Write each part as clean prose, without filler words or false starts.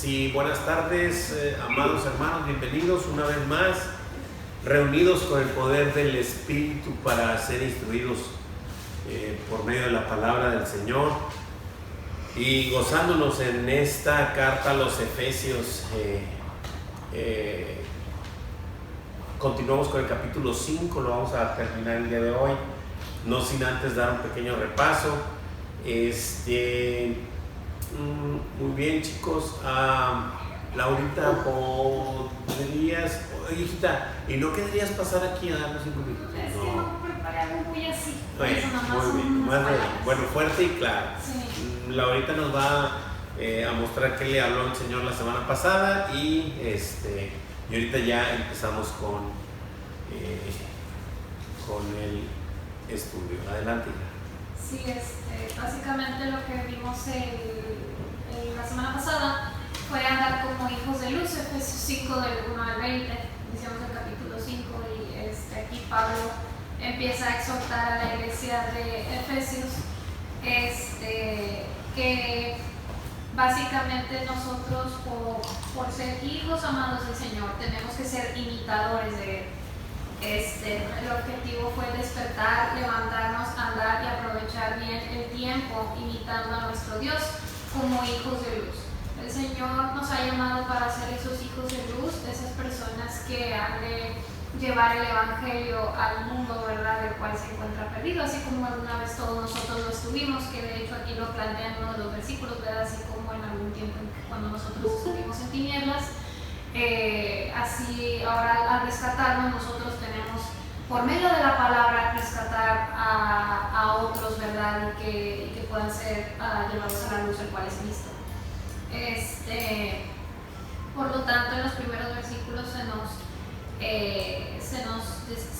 Sí, buenas tardes, amados hermanos, bienvenidos una vez más, reunidos con el poder del Espíritu para ser instruidos por medio de la palabra del Señor y gozándonos en esta carta a los Efesios. Continuamos con el capítulo 5, lo vamos a terminar el día de hoy, no sin antes dar un pequeño repaso. Muy bien, chicos. Laurita, ¿podrías, hijita, y no querrías pasar aquí a darnos 5 minutos? Es que no preparé algo muy así. Bueno, muy bien, bueno, fuerte y claro. Sí. Laurita nos va a mostrar qué le habló el Señor la semana pasada y ahorita ya empezamos con el estudio. Adelante. Sí, básicamente lo que vimos la semana pasada fue andar como hijos de luz, Efesios 5 del 1 al 20, iniciamos el capítulo 5 y aquí Pablo empieza a exhortar a la iglesia de Efesios que básicamente nosotros por ser hijos amados del Señor tenemos que ser imitadores de Él. El objetivo fue despertar, levantarnos, andar y aprovechar bien el tiempo imitando a nuestro Dios como hijos de luz. El Señor nos ha llamado para ser esos hijos de luz, esas personas que han de llevar el Evangelio al mundo, ¿verdad?, del cual se encuentra perdido, así como alguna vez todos nosotros lo estuvimos, que de hecho aquí lo plantea en uno de los versículos, ¿verdad?, así como en algún tiempo cuando nosotros estuvimos en tinieblas. Así ahora al rescatarnos nosotros tenemos por medio de la palabra rescatar a otros, ¿verdad?, y que puedan ser llevados a la luz, el cual es Cristo. Por lo tanto, en los primeros versículos se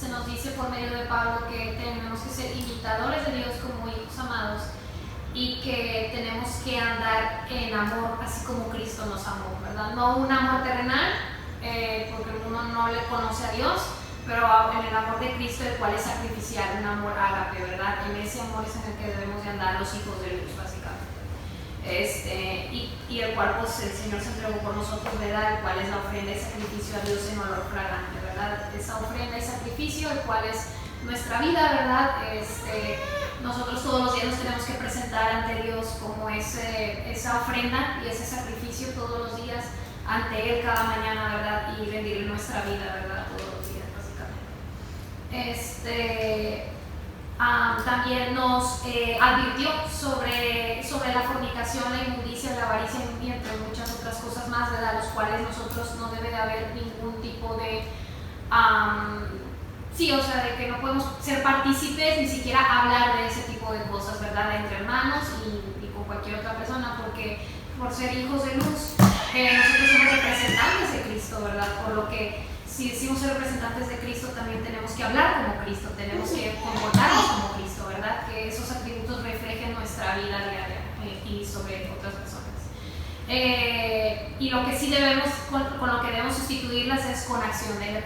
nos dice por medio de Pablo que tenemos que ser imitadores de Dios como hijos amados y que tenemos que andar en amor así como Cristo nos amó, ¿verdad? No un amor terrenal, porque uno no le conoce a Dios, pero en el amor de Cristo, el cual es sacrificial, un amor ágape, ¿verdad? En ese amor es en el que debemos de andar los hijos de luz, básicamente. Y el cual pues el Señor se entregó por nosotros, ¿verdad? El cual es la ofrenda y sacrificio a Dios en olor fragante, ¿verdad? Esa ofrenda y sacrificio, el cual es nuestra vida, ¿verdad? Nosotros todos los días nos tenemos que presentar ante Dios como esa ofrenda y ese sacrificio todos los días ante Él cada mañana, ¿verdad? Y rendirle nuestra vida, ¿verdad? Todos los días, básicamente. También nos advirtió sobre la fornicación, la inmundicia, la avaricia y entre muchas otras cosas más, ¿verdad? Los cuales nosotros no debe de haber ningún tipo de de que no podemos ser partícipes, ni siquiera hablar de ese tipo de cosas, ¿verdad? Entre hermanos y con cualquier otra persona, porque por ser hijos de luz, nosotros somos representantes de Cristo, ¿verdad? Por lo que si decimos ser representantes de Cristo, también tenemos que hablar como Cristo, tenemos que comportarnos como Cristo, ¿verdad? Que esos atributos reflejen nuestra vida diaria y sobre otras personas. Y lo que sí debemos, con lo que debemos sustituirlas es con acciones de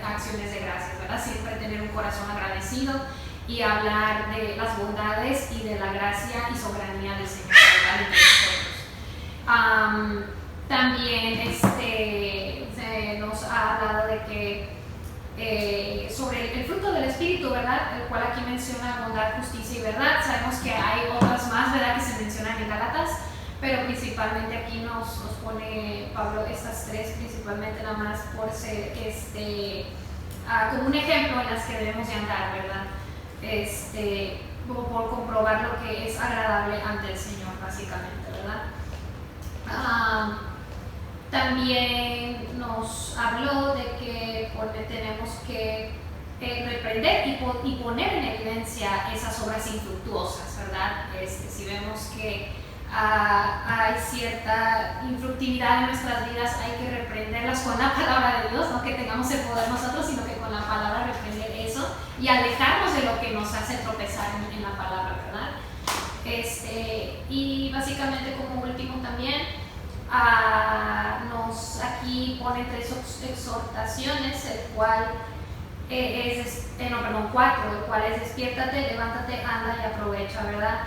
gracias, ¿verdad? Siempre tener un corazón agradecido y hablar de las bondades y de la gracia y soberanía del Señor, ¿verdad? Entre nosotros. También se nos ha hablado de que sobre el fruto del Espíritu, ¿verdad? El cual aquí menciona bondad, justicia y verdad. Sabemos que hay otras más, ¿verdad?, que se mencionan en Gálatas, pero principalmente aquí nos pone Pablo estas tres, principalmente nada más por ser como un ejemplo en las que debemos de andar, ¿verdad? Por comprobar lo que es agradable ante el Señor, básicamente, ¿verdad? También nos habló de que tenemos que reprender y poner en evidencia esas obras infructuosas, ¿verdad? Si vemos que hay cierta infructividad en nuestras vidas, hay que reprenderlas con la palabra de Dios, no que tengamos el poder nosotros, sino que con la palabra reprender eso y alejarnos de lo que nos hace tropezar en la palabra, ¿verdad? Y básicamente como último también nos aquí pone 3 exhortaciones, el cual cuatro, el cual es despiértate, levántate, anda y aprovecha, ¿verdad?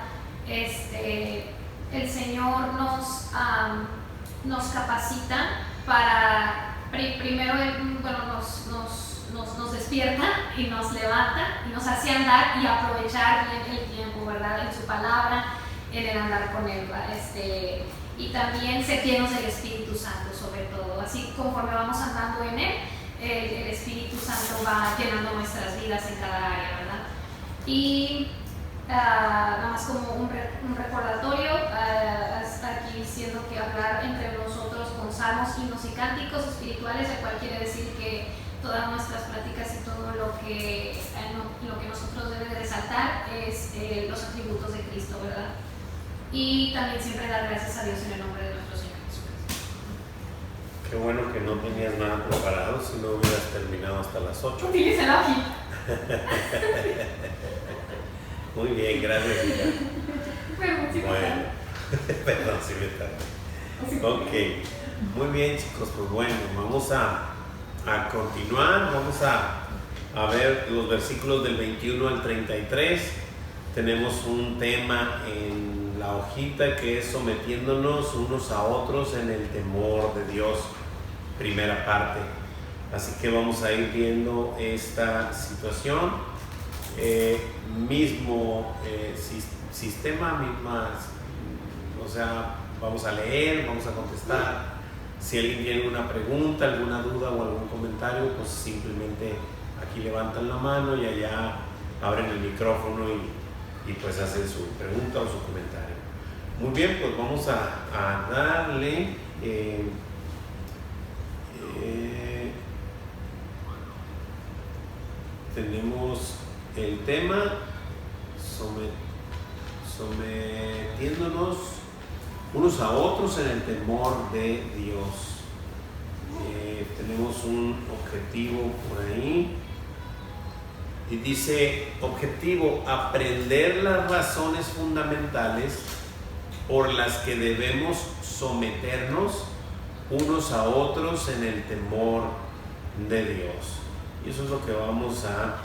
El Señor nos nos capacita para, primero bueno, nos despierta y nos levanta y nos hace andar y aprovechar bien el tiempo, ¿verdad? En su palabra, en el andar con Él, y también ser llenos del Espíritu Santo sobre todo. Así conforme vamos andando en Él, el Espíritu Santo va llenando nuestras vidas en cada área, ¿verdad? Y nada más como un recordatorio, hasta aquí diciendo que hablar entre nosotros con salmos, himnos y cánticos espirituales, el cual quiere decir que todas nuestras pláticas y todo lo que nosotros debe de resaltar es los atributos de Cristo, ¿verdad? Y también siempre dar gracias a Dios en el nombre de nuestro Señor Jesucristo. Qué bueno que no tenías nada preparado, si no hubieras terminado hasta las 8. Utilice la hojita. Muy bien, gracias, hija. Bueno, perdón, sí me tardé. Ok, muy bien, chicos, pues bueno, vamos a continuar, vamos a ver los versículos del 21 al 33. Tenemos un tema en la hojita que es sometiéndonos unos a otros en el temor de Dios, primera parte. Así que vamos a ir viendo esta situación, mismo sistema, o sea, vamos a leer, vamos a contestar. Si alguien tiene alguna pregunta, alguna duda o algún comentario, pues simplemente aquí levantan la mano y allá abren el micrófono y pues hacen su pregunta o su comentario. Muy bien, pues vamos a darle. Tenemos el tema sometiéndonos unos a otros en el temor de Dios. Tenemos un objetivo por ahí y dice: objetivo, aprender las razones fundamentales por las que debemos someternos unos a otros en el temor de Dios. Y eso es lo que vamos a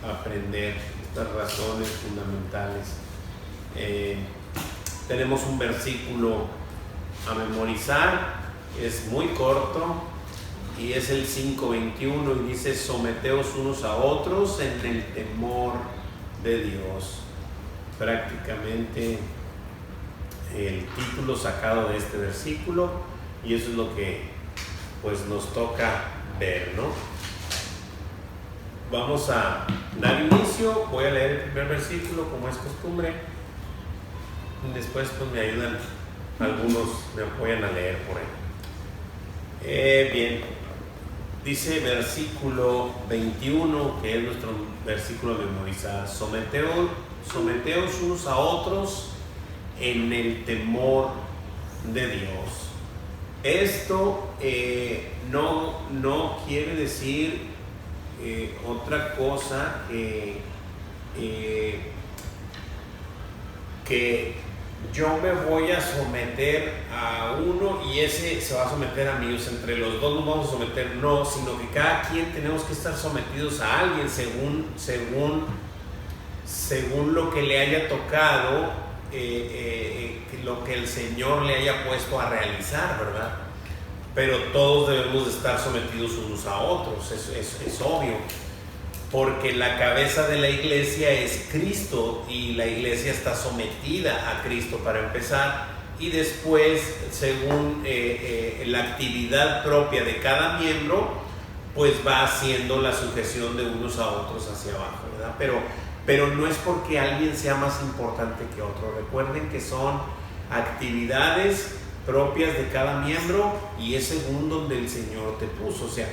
aprender, estas razones fundamentales. Tenemos un versículo a memorizar, es muy corto y es el 5:21 y dice: someteos unos a otros en el temor de Dios. Prácticamente el título sacado de este versículo, y eso es lo que pues nos toca ver, ¿no? Vamos a dar inicio. Voy a leer el primer versículo como es costumbre. Después pues me ayudan, algunos me apoyan a leer por ahí. Bien, dice versículo 21, que es nuestro versículo de memorizar: someteos unos a otros en el temor de Dios. Esto no quiere decir otra cosa que yo me voy a someter a uno y ese se va a someter a mí, o sea, entre los dos nos vamos a someter, no, sino que cada quien tenemos que estar sometidos a alguien según lo que le haya tocado, lo que el Señor le haya puesto a realizar, ¿verdad? Pero todos debemos de estar sometidos unos a otros, es obvio, porque la cabeza de la iglesia es Cristo y la iglesia está sometida a Cristo para empezar, y después, según la actividad propia de cada miembro, pues va haciendo la sujeción de unos a otros hacia abajo, ¿verdad? Pero no es porque alguien sea más importante que otro. Recuerden que son actividades propias de cada miembro y es según donde el Señor te puso. O sea,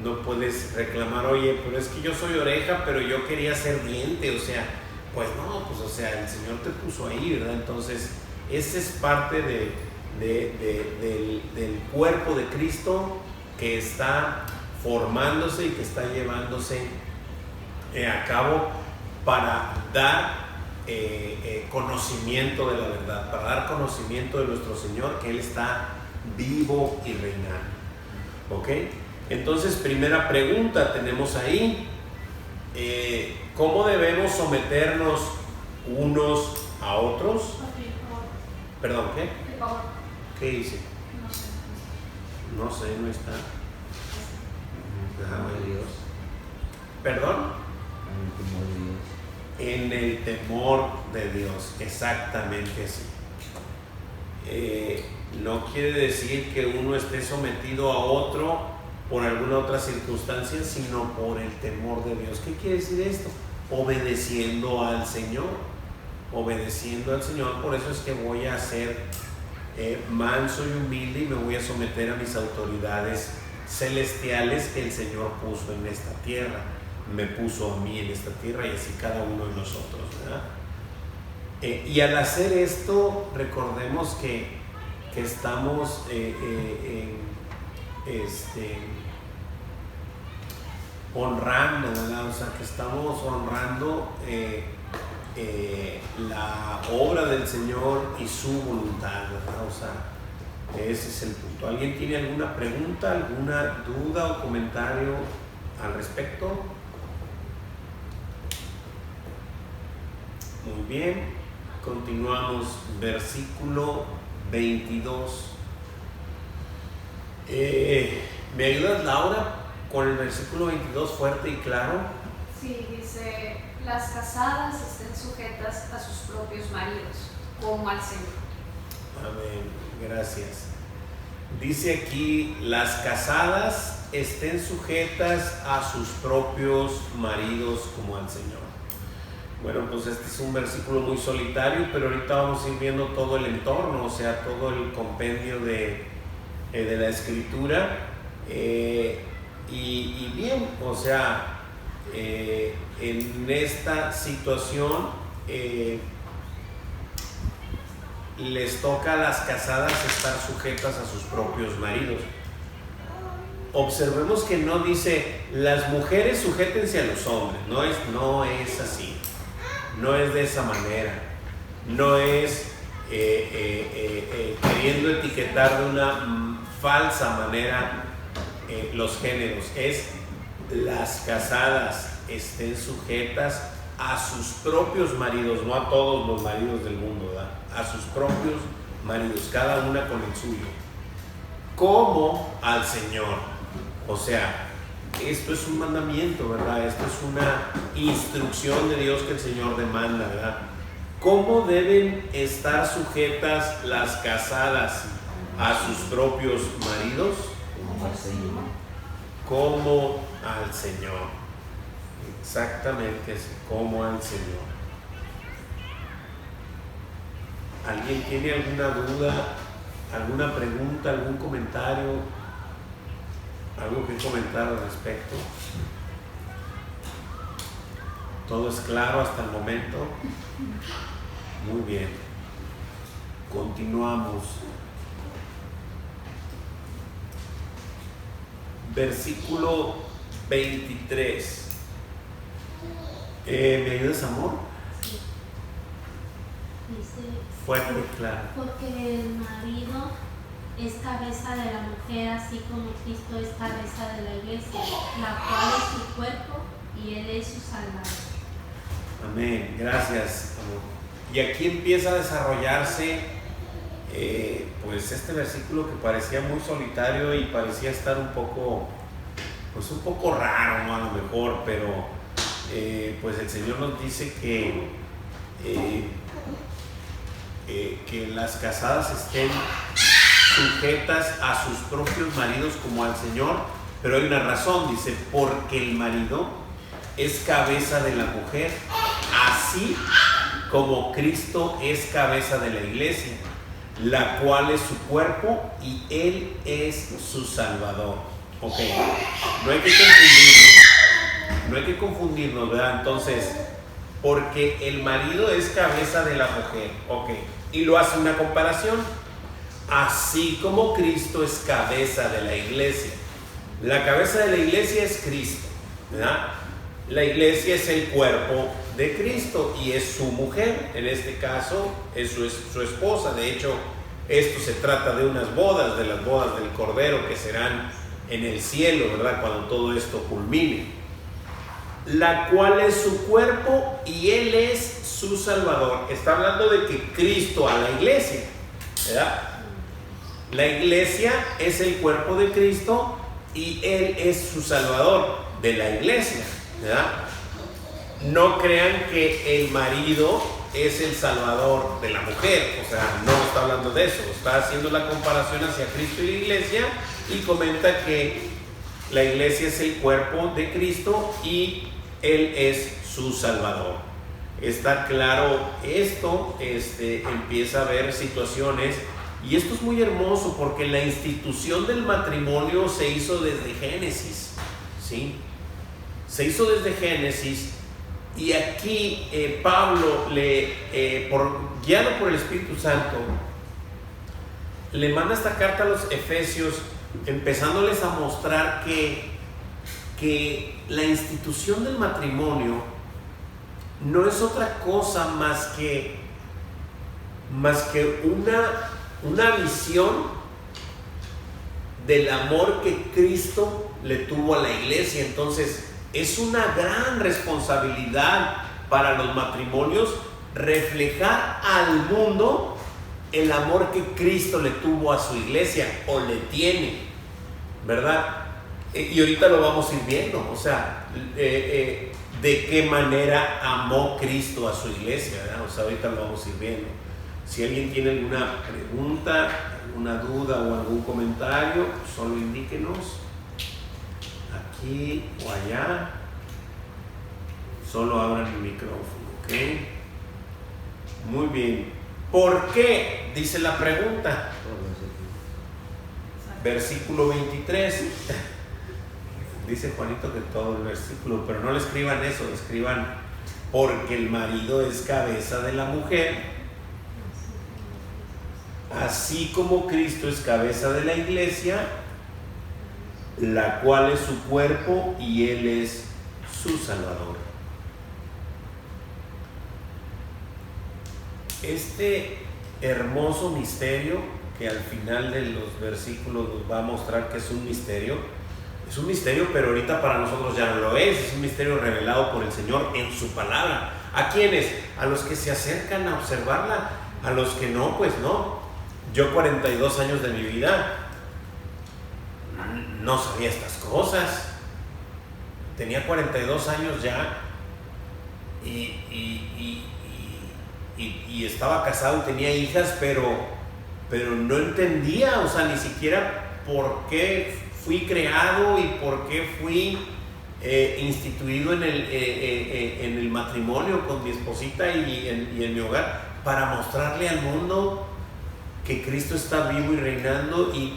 no puedes reclamar: oye, pero es que yo soy oreja, pero yo quería ser diente. O sea, pues no, pues o sea, el Señor te puso ahí, ¿verdad? Entonces, esa es parte del cuerpo de Cristo que está formándose y que está llevándose a cabo para dar conocimiento de la verdad, para dar conocimiento de nuestro Señor, que Él está vivo y reinando. ¿Ok? Entonces, primera pregunta tenemos ahí: ¿cómo debemos someternos unos a otros? Okay, Perdón, ¿qué? por favor. ¿Qué hice? No No sé, no está. Temor de Dios. ¿Perdón? En el temor de Dios. En el temor de Dios, exactamente así. No quiere decir que uno esté sometido a otro por alguna otra circunstancia, sino por el temor de Dios. ¿Qué quiere decir esto? Obedeciendo al Señor. Obedeciendo al Señor, por eso es que voy a ser manso y humilde y me voy a someter a mis autoridades celestiales que el Señor puso en esta tierra. Me puso a mí en esta tierra y así cada uno de nosotros, ¿verdad? Y al hacer esto, recordemos que estamos honrando, ¿verdad? O sea, que estamos honrando la obra del Señor y su voluntad, ¿verdad? O sea, ese es el punto. ¿Alguien tiene alguna pregunta, alguna duda o comentario al respecto? Muy bien, continuamos, versículo 22. ¿Me ayudas, Laura, con el versículo 22 fuerte y claro? Sí, dice, las casadas estén sujetas a sus propios maridos, como al Señor. Amén, gracias. Dice aquí, las casadas estén sujetas a sus propios maridos como al Señor. Bueno, pues este es un versículo muy solitario, pero ahorita vamos a ir viendo todo el entorno, o sea, todo el compendio de la Escritura. Y bien, o sea, en esta situación les toca a las casadas estar sujetas a sus propios maridos. Observemos que no dice las mujeres sujétense a los hombres, no es así, no es de esa manera, no es queriendo etiquetar de una falsa manera los géneros, es las casadas estén sujetas a sus propios maridos, no a todos los maridos del mundo, ¿verdad? A sus propios maridos, cada una con el suyo, como al Señor. O sea, esto es un mandamiento, ¿verdad? Esto es una instrucción de Dios que el Señor demanda, ¿verdad? ¿Cómo deben estar sujetas las casadas a sus propios maridos? Como al Señor. Como al Señor. Exactamente así, como al Señor. ¿Alguien tiene alguna duda, alguna pregunta, algún comentario, algo que comentar al respecto? ¿Todo es claro hasta el momento? Muy bien. Continuamos. Versículo 23. ¿Me ayudas, amor? Sí. Dice, Fuerte y claro. porque el marido es cabeza de la mujer, así como Cristo es cabeza de la iglesia, la cual es su cuerpo y Él es su Salvador. Amén, gracias, amor. Y aquí empieza a desarrollarse pues este versículo que parecía muy solitario y parecía estar un poco raro, ¿no? A lo mejor, pero pues el Señor nos dice que las casadas estén sujetas a sus propios maridos como al Señor, pero hay una razón, dice, porque el marido es cabeza de la mujer, así como Cristo es cabeza de la iglesia, la cual es su cuerpo y Él es su Salvador. Ok, no hay que confundirnos, ¿verdad? Entonces, porque el marido es cabeza de la mujer, ok, y lo hace una comparación, así como Cristo es cabeza de la iglesia. La cabeza de la iglesia es Cristo, ¿verdad? La iglesia es el cuerpo de Cristo y es su mujer, en este caso es su esposa. De hecho, esto se trata de unas bodas, de las bodas del Cordero que serán en el cielo, ¿verdad? Cuando todo esto culmine. La cual es su cuerpo y Él es su Salvador. Está hablando de que Cristo a la iglesia, ¿verdad? La iglesia es el cuerpo de Cristo y Él es su Salvador de la iglesia, ¿verdad? No crean que el marido es el Salvador de la mujer, o sea, no está hablando de eso, está haciendo la comparación hacia Cristo y la iglesia, y comenta que la iglesia es el cuerpo de Cristo y Él es su Salvador. Está claro esto, empieza a haber situaciones, y esto es muy hermoso porque la institución del matrimonio se hizo desde Génesis, ¿sí? Se hizo desde Génesis, y aquí Pablo, guiado por el Espíritu Santo, le manda esta carta a los Efesios, empezándoles a mostrar que la institución del matrimonio no es otra cosa más que una visión del amor que Cristo le tuvo a la iglesia. Entonces es una gran responsabilidad para los matrimonios reflejar al mundo el amor que Cristo le tuvo a su iglesia, o le tiene, ¿verdad? Y ahorita lo vamos a ir viendo, o sea, de qué manera amó Cristo a su iglesia, ¿verdad? O sea, ahorita lo vamos a ir viendo. Si alguien tiene alguna pregunta, alguna duda o algún comentario, solo indíquenos aquí o allá. Solo abran el micrófono, ¿ok? Muy bien. ¿Por qué? Dice la pregunta. Versículo 23. Dice Juanito que todo el versículo, pero no le escriban eso, le escriban: porque el marido es cabeza de la mujer, así como Cristo es cabeza de la iglesia, la cual es su cuerpo y Él es su Salvador. Este hermoso misterio, que al final de los versículos nos va a mostrar que es un misterio, pero ahorita para nosotros ya no lo es un misterio revelado por el Señor en su palabra. ¿A quiénes? A los que se acercan a observarla, a los que no, pues no. Yo 42 años de mi vida no sabía estas cosas. Tenía 42 años ya y estaba casado y tenía hijas, pero no entendía, o sea, ni siquiera por qué fui creado y por qué fui instituido en el matrimonio con mi esposita y en mi hogar, para mostrarle al mundo que Cristo está vivo y reinando y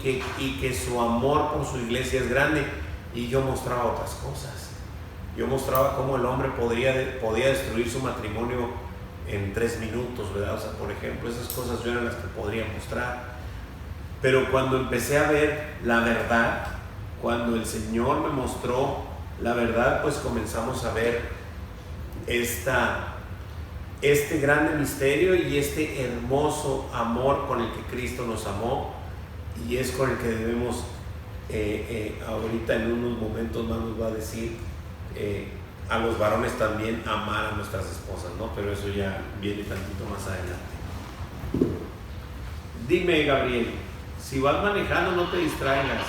que su amor por su iglesia es grande. Y yo mostraba otras cosas. Yo mostraba cómo el hombre podía destruir su matrimonio en 3 minutos, ¿verdad? O sea, por ejemplo, esas cosas yo eran las que podría mostrar. Pero cuando empecé a ver la verdad, cuando el Señor me mostró la verdad, pues comenzamos a ver este grande misterio y este hermoso amor con el que Cristo nos amó, y es con el que debemos ahorita en unos momentos más nos va a decir a los varones también amar a nuestras esposas, ¿no? Pero eso ya viene tantito más adelante. Dime, Gabriel, si vas manejando no te distraigas.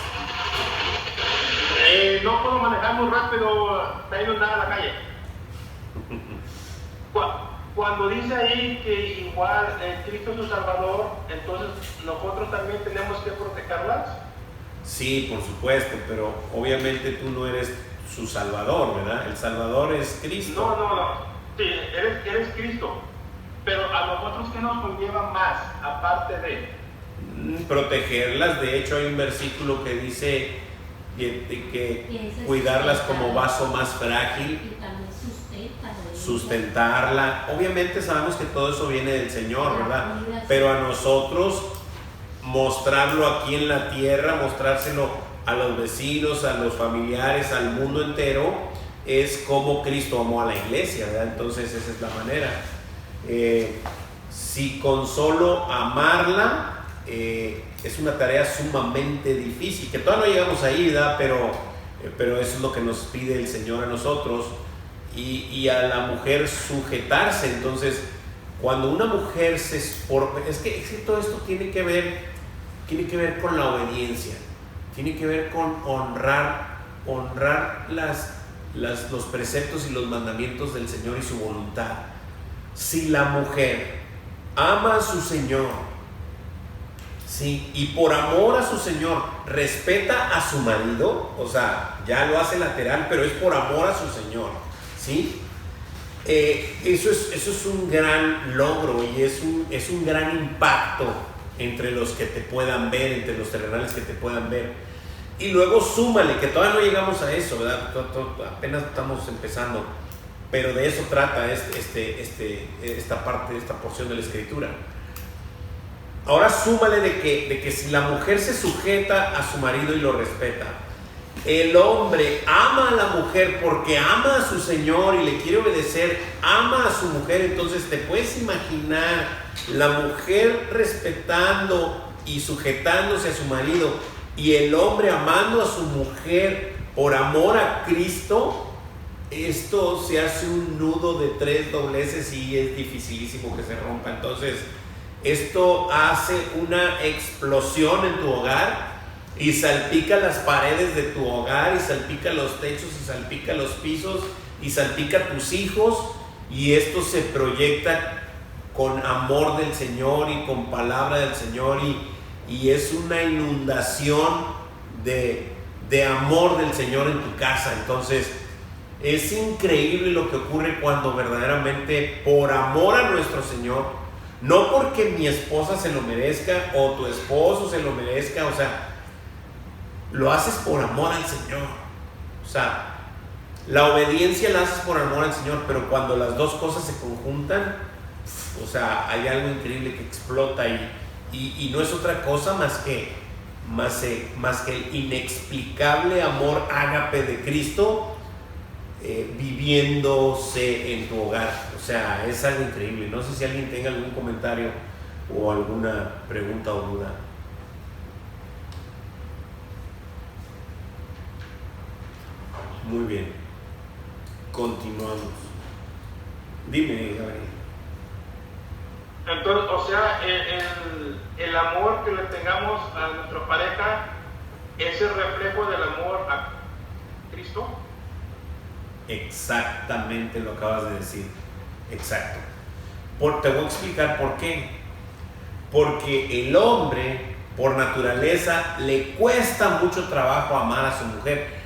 No puedo manejar muy rápido, está yendo nada a la calle. Cuando dice ahí que igual Cristo es su Salvador, entonces nosotros también tenemos que protegerlas. Sí, por supuesto, pero obviamente tú no eres su Salvador, ¿verdad? El Salvador es Cristo. No. Sí, eres Cristo. Pero a nosotros, ¿qué nos conlleva más, aparte de protegerlas? De hecho, hay un versículo que dice que cuidarlas como vaso más frágil. Y también sustentarla. Obviamente sabemos que todo eso viene del Señor, ¿verdad? Pero a nosotros mostrarlo aquí en la tierra, mostrárselo a los vecinos, a los familiares, al mundo entero, es como Cristo amó a la iglesia, ¿verdad? Entonces esa es la manera. Si con solo amarla es una tarea sumamente difícil, que todavía no llegamos ahí, ¿verdad? Pero eso es lo que nos pide el Señor a nosotros, y a la mujer sujetarse. Entonces, cuando una mujer es que todo esto tiene que ver tiene que ver con la obediencia, tiene que ver con honrar los preceptos y los mandamientos del Señor y su voluntad. Si la mujer ama a su Señor, ¿sí?, y por amor a su Señor respeta a su marido, o sea, ya lo hace lateral, pero es por amor a su Señor, ¿sí? Eso es un gran logro y es un gran impacto entre los que te puedan ver, entre los terrenales que te puedan ver. Y luego súmale, que todavía no llegamos a eso, ¿verdad? Apenas estamos empezando, pero de eso trata esta parte, esta porción de la Escritura. Ahora súmale de que si la mujer se sujeta a su marido y lo respeta, el hombre ama a la mujer porque ama a su Señor y le quiere obedecer, ama a su mujer. Entonces te puedes imaginar la mujer respetando y sujetándose a su marido y el hombre amando a su mujer por amor a Cristo. Esto se hace un nudo de 3 dobleces y es dificilísimo que se rompa. Entonces esto hace una explosión en tu hogar y salpica las paredes de tu hogar y salpica los techos y salpica los pisos y salpica a tus hijos, y esto se proyecta con amor del Señor y con palabra del Señor y es una inundación de amor del Señor en tu casa. Entonces es increíble lo que ocurre cuando verdaderamente por amor a nuestro Señor, no porque mi esposa se lo merezca o tu esposo se lo merezca, o sea, lo haces por amor al Señor. O sea, la obediencia la haces por amor al Señor, pero cuando las dos cosas se conjuntan, o sea, hay algo increíble que explota y no es otra cosa más que el inexplicable amor ágape de Cristo viviéndose en tu hogar. O sea, es algo increíble. No sé si alguien tenga algún comentario o alguna pregunta o duda. Muy bien, continuamos. Dime, Gabriel. Entonces, o sea, el amor que le tengamos a nuestra pareja es el reflejo del amor a Cristo. Exactamente lo acabas de decir. Exacto. Te voy a explicar por qué. Porque el hombre, por naturaleza, le cuesta mucho trabajo amar a su mujer.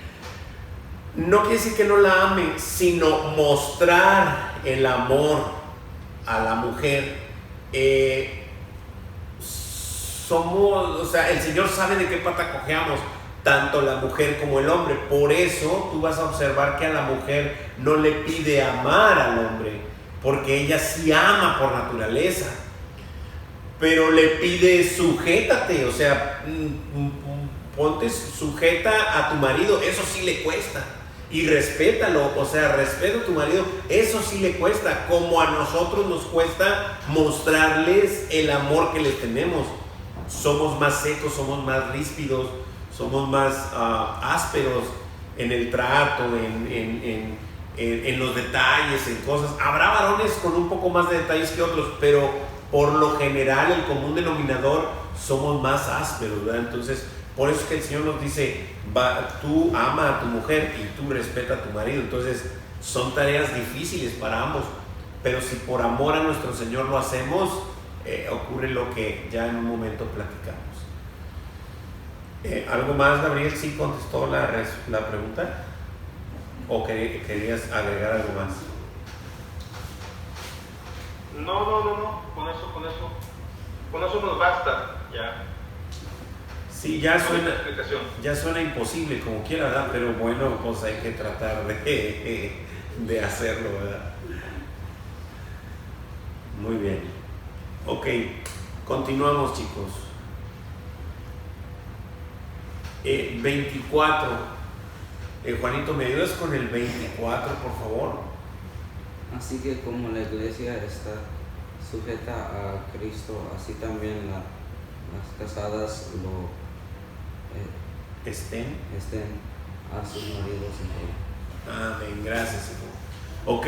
No quiere decir que no la ame, sino mostrar el amor a la mujer. O sea, el Señor sabe de qué pata cojeamos, tanto la mujer como el hombre. Por eso tú vas a observar que a la mujer no le pide amar al hombre, porque ella sí ama por naturaleza, pero le pide sujétate, o sea, ponte sujeta a tu marido, eso sí le cuesta. Y respétalo, o sea, respeta a tu marido, eso sí le cuesta, como a nosotros nos cuesta mostrarles el amor que les tenemos. Somos más secos, somos más ríspidos, somos más ásperos en el trato, en los detalles, en cosas. Habrá varones con un poco más de detalles que otros, pero por lo general el común denominador somos más ásperos, ¿verdad? Entonces, por eso es que el Señor nos dice, tú ama a tu mujer y tú respeta a tu marido. Entonces son tareas difíciles para ambos, pero si por amor a nuestro Señor lo hacemos, ocurre lo que ya en un momento platicamos. ¿Algo más, Gabriel? ¿Sí contestó la pregunta? ¿O querías agregar algo más? No, con eso nos basta, ya. Sí, ya suena imposible como quiera, ¿verdad? Pero bueno, pues hay que tratar de hacerlo, ¿verdad? Muy bien. Ok, continuamos, chicos. 24. Juanito, ¿me ayudas con el 24, por favor? Así que como la iglesia está sujeta a Cristo, así también las casadas estén a sus maridos en todo. Amén, gracias, Señor. Ok,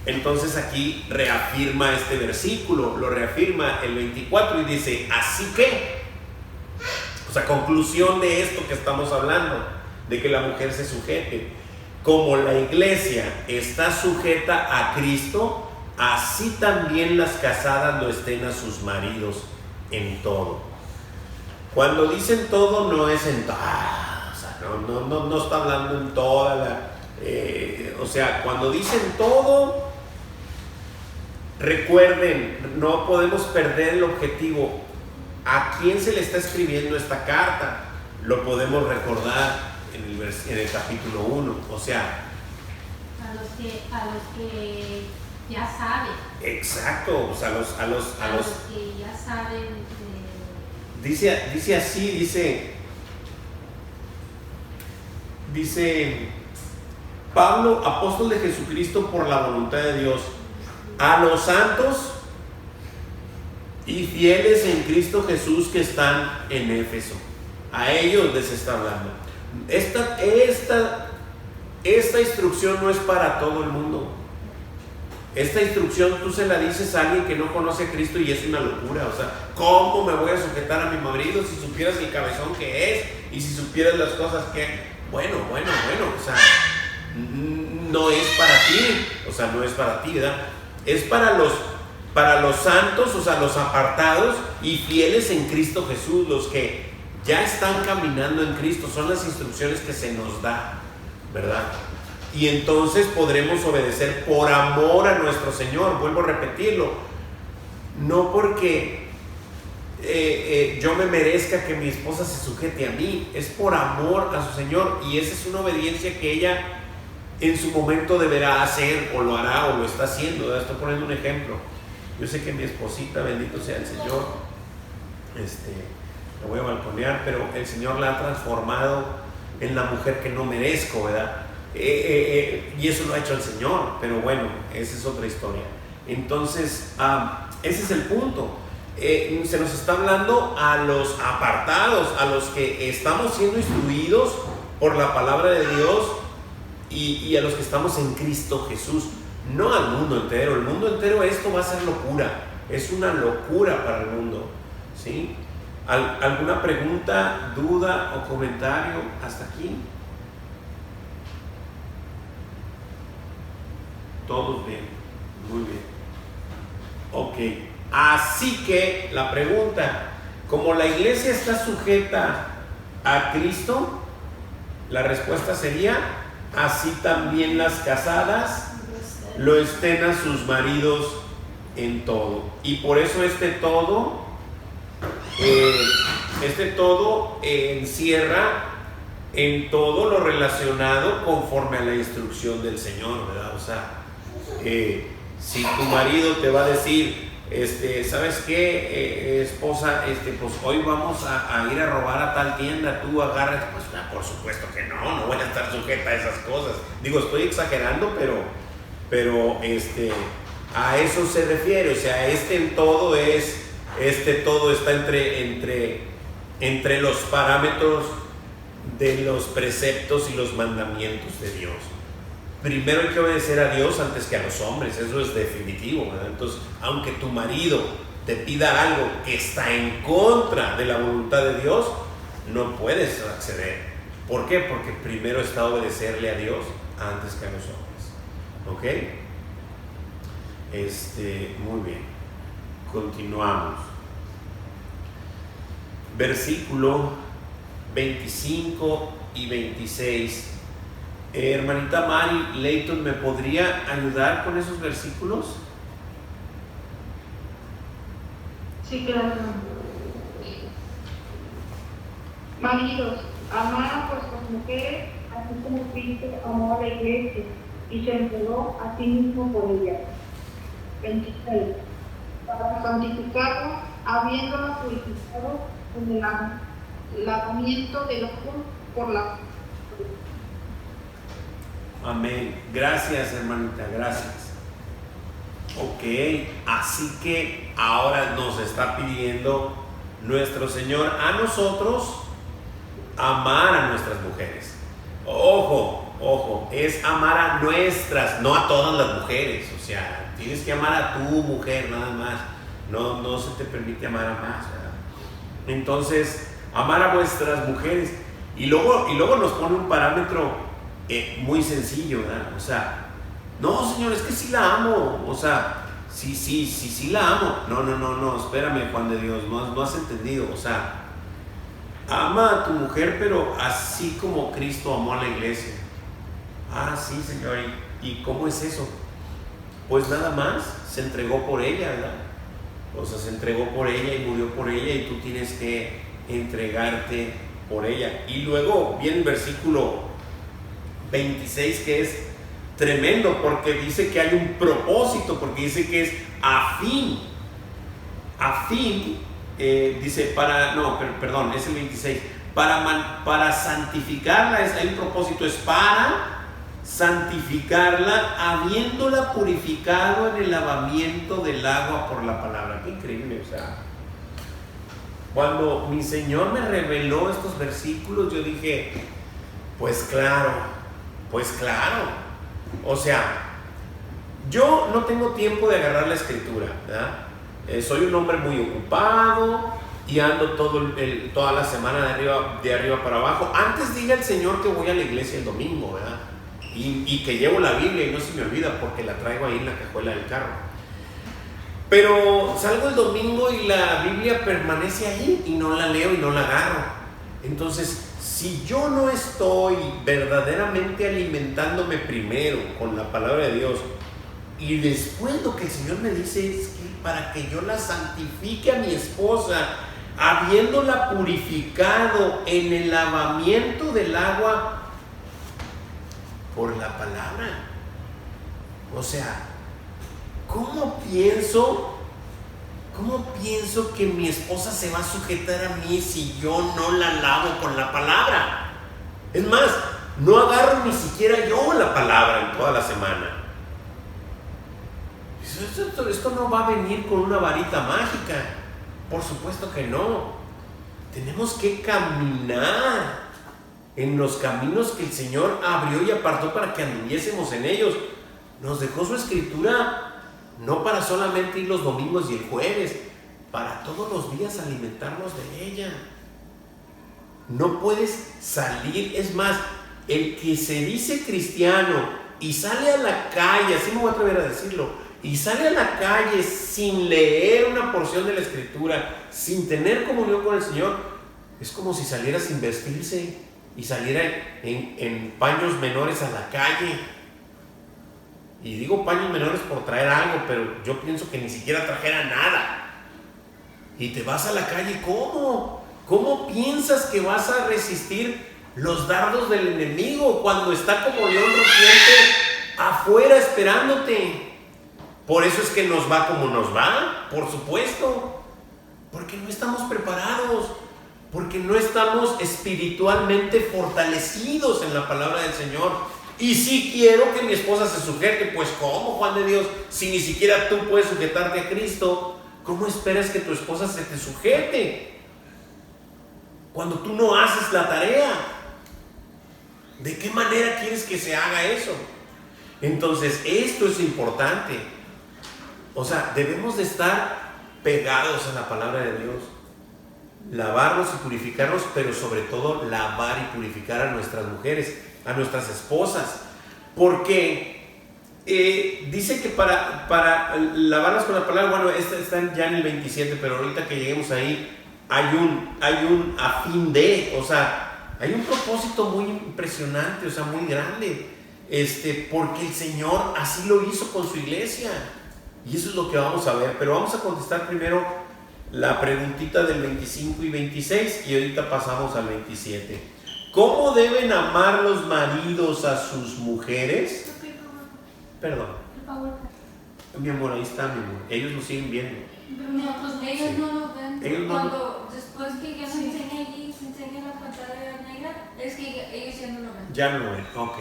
entonces aquí reafirma este versículo, lo reafirma el 24 y dice, así que sea, conclusión de esto que estamos hablando, de que la mujer se sujete. Como la iglesia está sujeta a Cristo, así también las casadas lo estén a sus maridos en todo. Cuando dicen todo, no es en todo, o sea, no está hablando en toda la... o sea, cuando dicen todo, recuerden, no podemos perder el objetivo. ¿A quién se le está escribiendo esta carta? Lo podemos recordar en el capítulo 1, o sea, a los que ya saben. Exacto, o sea, a los que ya saben. Dice así, dice Pablo, apóstol de Jesucristo por la voluntad de Dios, a los santos y fieles en Cristo Jesús que están en Éfeso. A ellos les está hablando. Esta instrucción no es para todo el mundo. Esta instrucción tú se la dices a alguien que no conoce a Cristo y es una locura. O sea, ¿cómo me voy a sujetar a mi marido si supieras el cabezón que es? Y si supieras las cosas que... Bueno, o sea, no es para ti. O sea, no es para ti, ¿verdad? Es para los santos, o sea, los apartados y fieles en Cristo Jesús, los que ya están caminando en Cristo. Son las instrucciones que se nos da, ¿verdad? Y entonces podremos obedecer por amor a nuestro Señor. Vuelvo a repetirlo, no porque yo me merezca que mi esposa se sujete a mí, es por amor a su Señor, y esa es una obediencia que ella en su momento deberá hacer, o lo hará, o lo está haciendo, ¿verdad? Estoy poniendo un ejemplo. Yo sé que mi esposita, bendito sea el Señor, la voy a balconear, pero el Señor la ha transformado en la mujer que no merezco, ¿verdad? Y eso lo ha hecho el Señor, pero bueno, esa es otra historia. Entonces, ese es el punto. Se nos está hablando a los apartados, a los que estamos siendo instruidos por la palabra de Dios y a los que estamos en Cristo Jesús, no al mundo entero. El mundo entero, esto va a ser locura, es una locura para el mundo, ¿sí? ¿Alguna pregunta, duda o comentario hasta aquí? Todos bien, muy bien. Ok, así que la pregunta, como la iglesia está sujeta a Cristo, la respuesta sería, así también las casadas lo estén a sus maridos en todo. Y por eso este todo encierra en todo lo relacionado conforme a la instrucción del Señor, ¿verdad? O sea, si tu marido te va a decir, ¿sabes qué, esposa? Pues hoy vamos a ir a robar a tal tienda, tú agarras, pues por supuesto que no voy a estar sujeta a esas cosas. Digo, estoy exagerando, pero a eso se refiere. O sea, en todo todo está entre los parámetros de los preceptos y los mandamientos de Dios. Primero hay que obedecer a Dios antes que a los hombres, eso es definitivo, ¿verdad? Entonces, aunque tu marido te pida algo que está en contra de la voluntad de Dios, no puedes acceder. ¿Por qué? Porque primero está obedecerle a Dios antes que a los hombres. ¿Ok? Muy bien. Continuamos. Versículo 25 y 26. Hermanita Mari Leighton, ¿me podría ayudar con esos versículos? Sí, claro. Maridos, amad a vuestras mujeres, así como Cristo amó a la iglesia y se entregó a sí mismo por ella. 26. Para santificarla, habiéndola purificado con el lavamiento del ojo por la... Amén. Gracias, hermanita, gracias. Ok, así que ahora nos está pidiendo nuestro Señor a nosotros amar a nuestras mujeres. Ojo, es amar a nuestras, no a todas las mujeres. O sea, tienes que amar a tu mujer nada más. No se te permite amar a más, ¿verdad? Entonces, amar a vuestras mujeres. Y luego nos pone un parámetro muy sencillo, ¿verdad? O sea, no, Señor, es que sí la amo. O sea, sí la amo. No, espérame, Juan de Dios, no has entendido. O sea, ama a tu mujer, pero así como Cristo amó a la iglesia. Ah, sí, Señor. ¿Y cómo es eso? Pues nada más, se entregó por ella, ¿verdad? O sea, se entregó por ella y murió por ella, y tú tienes que entregarte por ella. Y luego viene el versículo 26, que es tremendo, porque dice que hay un propósito, porque dice que es a fin, dice es el 26, para santificarla, hay un propósito, es para santificarla, habiéndola purificado en el lavamiento del agua por la palabra. Qué increíble. O sea, cuando mi Señor me reveló estos versículos, yo dije, pues claro. O sea, yo no tengo tiempo de agarrar la escritura, ¿verdad? Soy un hombre muy ocupado y ando toda la semana de arriba para abajo. Antes diga el Señor que voy a la iglesia el domingo, ¿verdad? Y que llevo la Biblia y no se me olvida porque la traigo ahí en la cajuela del carro. Pero salgo el domingo y la Biblia permanece ahí y no la leo y no la agarro. Entonces, si yo no estoy verdaderamente alimentándome primero con la palabra de Dios, y después lo que el Señor me dice es que para que yo la santifique a mi esposa, habiéndola purificado en el lavamiento del agua por la palabra. O sea, ¿cómo pienso que mi esposa se va a sujetar a mí si yo no la lavo con la palabra? Es más, no agarro ni siquiera yo la palabra en toda la semana. Esto no va a venir con una varita mágica. Por supuesto que no. Tenemos que caminar en los caminos que el Señor abrió y apartó para que anduviésemos en ellos. Nos dejó su escritura no para solamente ir los domingos y el jueves, para todos los días alimentarnos de ella. No puedes salir, es más, el que se dice cristiano y sale a la calle, así me voy a atrever a decirlo, y sale a la calle sin leer una porción de la escritura, sin tener comunión con el Señor, es como si saliera sin vestirse y saliera en paños menores a la calle. Y digo paños menores por traer algo, pero yo pienso que ni siquiera trajera nada. Y te vas a la calle, ¿cómo? ¿Cómo piensas que vas a resistir los dardos del enemigo cuando está como león rugiente afuera esperándote? Por eso es que nos va como nos va, por supuesto. Porque no estamos preparados, porque no estamos espiritualmente fortalecidos en la palabra del Señor. Y si quiero que mi esposa se sujete, pues ¿cómo, Juan de Dios? Si ni siquiera tú puedes sujetarte a Cristo, ¿cómo esperas que tu esposa se te sujete cuando tú no haces la tarea? ¿De qué manera quieres que se haga eso? Entonces, esto es importante. O sea, debemos de estar pegados a la palabra de Dios, lavarnos y purificarnos, pero sobre todo lavar y purificar a nuestras mujeres, a nuestras esposas, porque dice que para lavarlas con la palabra, bueno, está ya en el 27, pero ahorita que lleguemos ahí, hay un a fin de, o sea, hay un propósito muy impresionante, o sea, muy grande, porque el Señor así lo hizo con su iglesia, y eso es lo que vamos a ver. Pero vamos a contestar primero la preguntita del 25 y 26, y ahorita pasamos al 27. ¿Cómo deben amar los maridos a sus mujeres? Perdón. Mi amor, ahí está, mi amor. Ellos lo siguen viendo. No, pues ellos Sí. no lo ven. Ellos Cuando después que ya se enseña la pantalla negra, es que ellos ya no lo ven. Ya no lo ven, ok.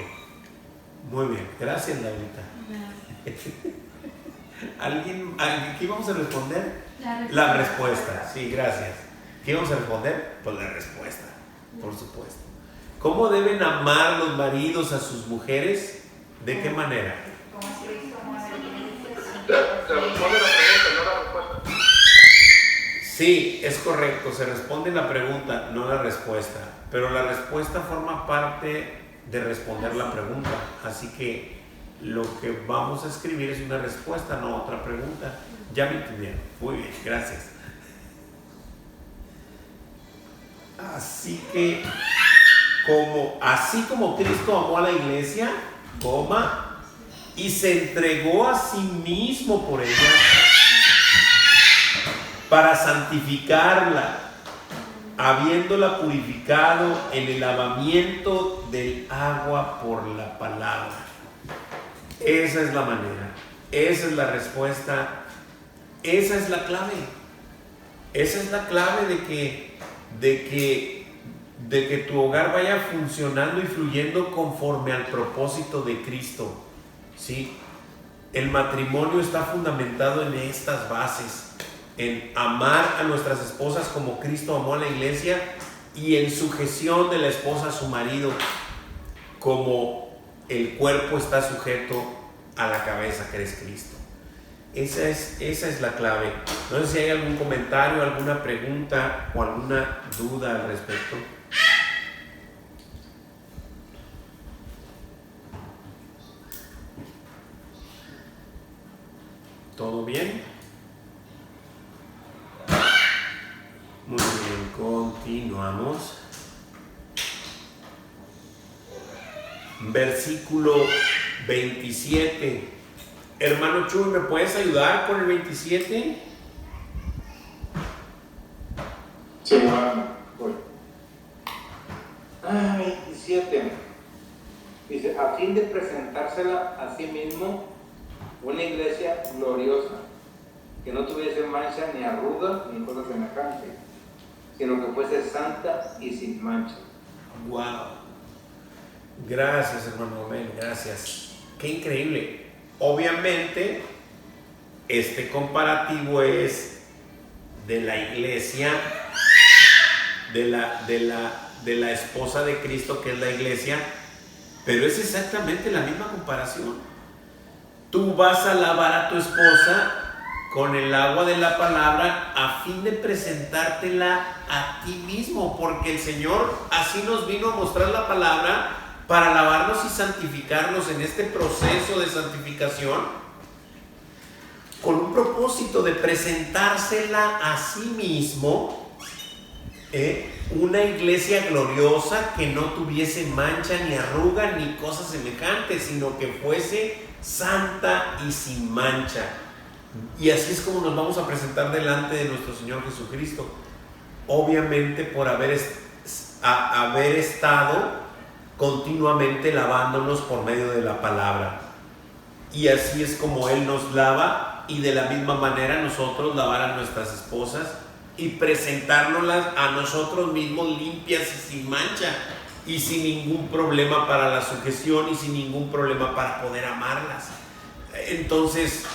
Muy bien, gracias, Laurita. ¿Alguien? ¿Qué vamos a responder? La respuesta, sí, gracias. ¿Qué vamos a responder? Pues la respuesta, por supuesto. ¿Cómo deben amar los maridos a sus mujeres? ¿De qué manera? Se responde la pregunta, no la respuesta. Sí, es correcto, se responde la pregunta, no la respuesta, pero la respuesta forma parte de responder la pregunta, así que lo que vamos a escribir es una respuesta, no otra pregunta. Ya me entendieron. Muy bien, gracias. Así que, así como Cristo amó a la iglesia, y se entregó a sí mismo por ella para santificarla, habiéndola purificado en el lavamiento del agua por la palabra. Esa es la manera, esa es la respuesta, esa es la clave. Esa es la clave de que tu hogar vaya funcionando y fluyendo conforme al propósito de Cristo. ¿Sí? El matrimonio está fundamentado en estas bases, en amar a nuestras esposas como Cristo amó a la iglesia y en sujeción de la esposa a su marido, como el cuerpo está sujeto a la cabeza que es Cristo. Esa es la clave. No sé si hay algún comentario, alguna pregunta o alguna duda al respecto. ¿Todo bien? Muy bien, continuamos. Versículo 27. Hermano Chuy, ¿me puedes ayudar con el 27? Sí, hermano, voy. 27. Dice, a fin de presentársela a sí mismo una iglesia gloriosa, que no tuviese mancha ni arruga ni cosa semejante, sino que fuese santa y sin mancha. Wow. Gracias, hermano Abel, gracias. Qué increíble. Obviamente, este comparativo es de la iglesia, de la esposa de Cristo, que es la iglesia, pero es exactamente la misma comparación. Tú vas a lavar a tu esposa con el agua de la palabra a fin de presentártela a ti mismo, porque el Señor así nos vino a mostrar la palabra para lavarnos y santificarnos en este proceso de santificación, con un propósito de presentársela a sí mismo, una iglesia gloriosa que no tuviese mancha ni arruga ni cosa semejante, sino que fuese santa y sin mancha. Y así es como nos vamos a presentar delante de nuestro Señor Jesucristo, obviamente por haber estado continuamente lavándonos por medio de la palabra. Y así es como Él nos lava, y de la misma manera nosotros lavar a nuestras esposas y presentárnoslas a nosotros mismos limpias y sin mancha y sin ningún problema para la sujeción y sin ningún problema para poder amarlas. Entonces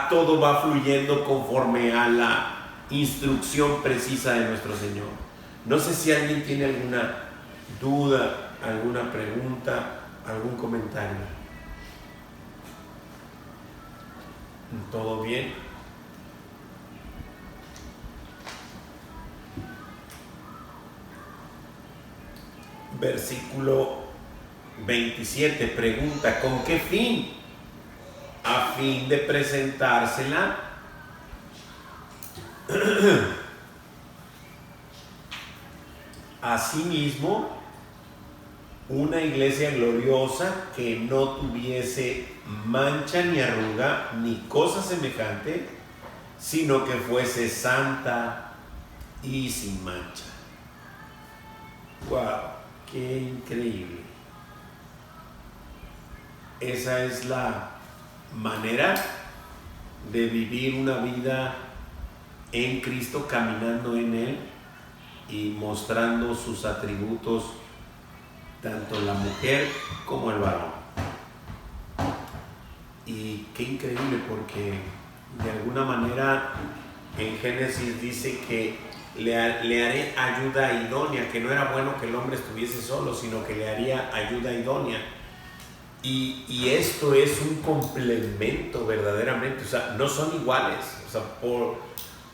todo va fluyendo conforme a la instrucción precisa de nuestro Señor. No sé si alguien tiene alguna duda, alguna pregunta, algún comentario. ¿Todo bien? Versículo 27 pregunta: ¿con qué fin? A fin de presentársela a sí mismo una iglesia gloriosa que no tuviese mancha ni arruga ni cosa semejante, sino que fuese santa y sin mancha. ¡Wow! ¡Qué increíble! Esa es la manera de vivir una vida en Cristo, caminando en Él y mostrando sus atributos, tanto la mujer como el varón. Y qué increíble, porque de alguna manera en Génesis dice que le haré ayuda idónea, que no era bueno que el hombre estuviese solo, sino que le haría ayuda idónea. Y esto es un complemento verdaderamente, o sea, no son iguales, o sea,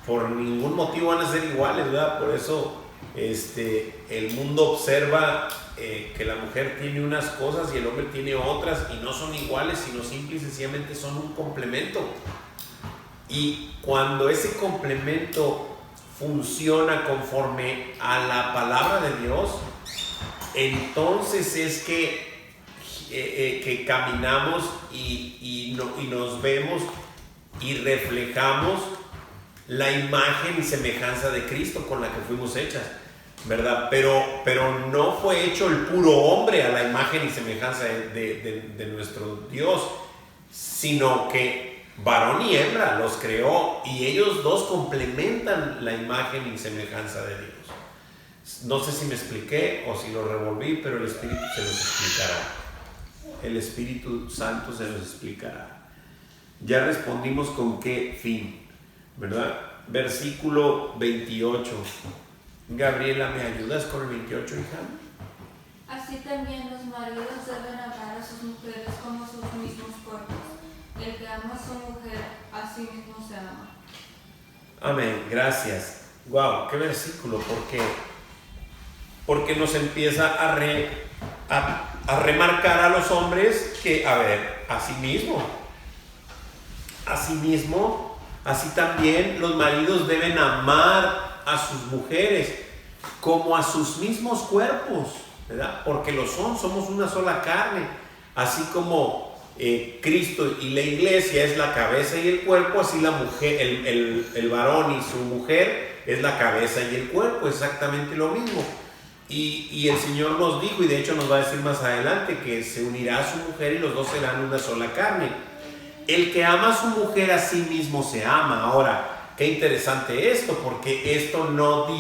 por ningún motivo van a ser iguales, ¿verdad? Por eso el mundo observa que la mujer tiene unas cosas y el hombre tiene otras, y no son iguales, sino simple y sencillamente son un complemento. Y cuando ese complemento funciona conforme a la palabra de Dios, entonces es que caminamos y nos vemos y reflejamos la imagen y semejanza de Cristo con la que fuimos hechas, ¿verdad? Pero no fue hecho el puro hombre a la imagen y semejanza de nuestro Dios, sino que varón y hembra los creó, y ellos dos complementan la imagen y semejanza de Dios. No sé si me expliqué o si lo revolví, pero el Espíritu se los explicará. El Espíritu Santo se los explicará. Ya respondimos con qué fin, ¿verdad? Versículo 28. Gabriela, ¿me ayudas con el 28, hija? Así también los maridos deben amar a sus mujeres como sus mismos cuerpos. El que ama a su mujer, a sí mismo se ama. Amén, gracias. Wow, qué versículo. ¿Por qué? Porque nos empieza a remarcar a los hombres que, a ver, así mismo, así también los maridos deben amar a sus mujeres como a sus mismos cuerpos, ¿verdad? Porque lo somos una sola carne, así como Cristo y la iglesia es la cabeza y el cuerpo, así la mujer, el varón y su mujer es la cabeza y el cuerpo, exactamente lo mismo. Y el Señor nos dijo, y de hecho nos va a decir más adelante, que se unirá a su mujer y los dos serán una sola carne. El que ama a su mujer a sí mismo se ama. Ahora, qué interesante esto, porque esto no te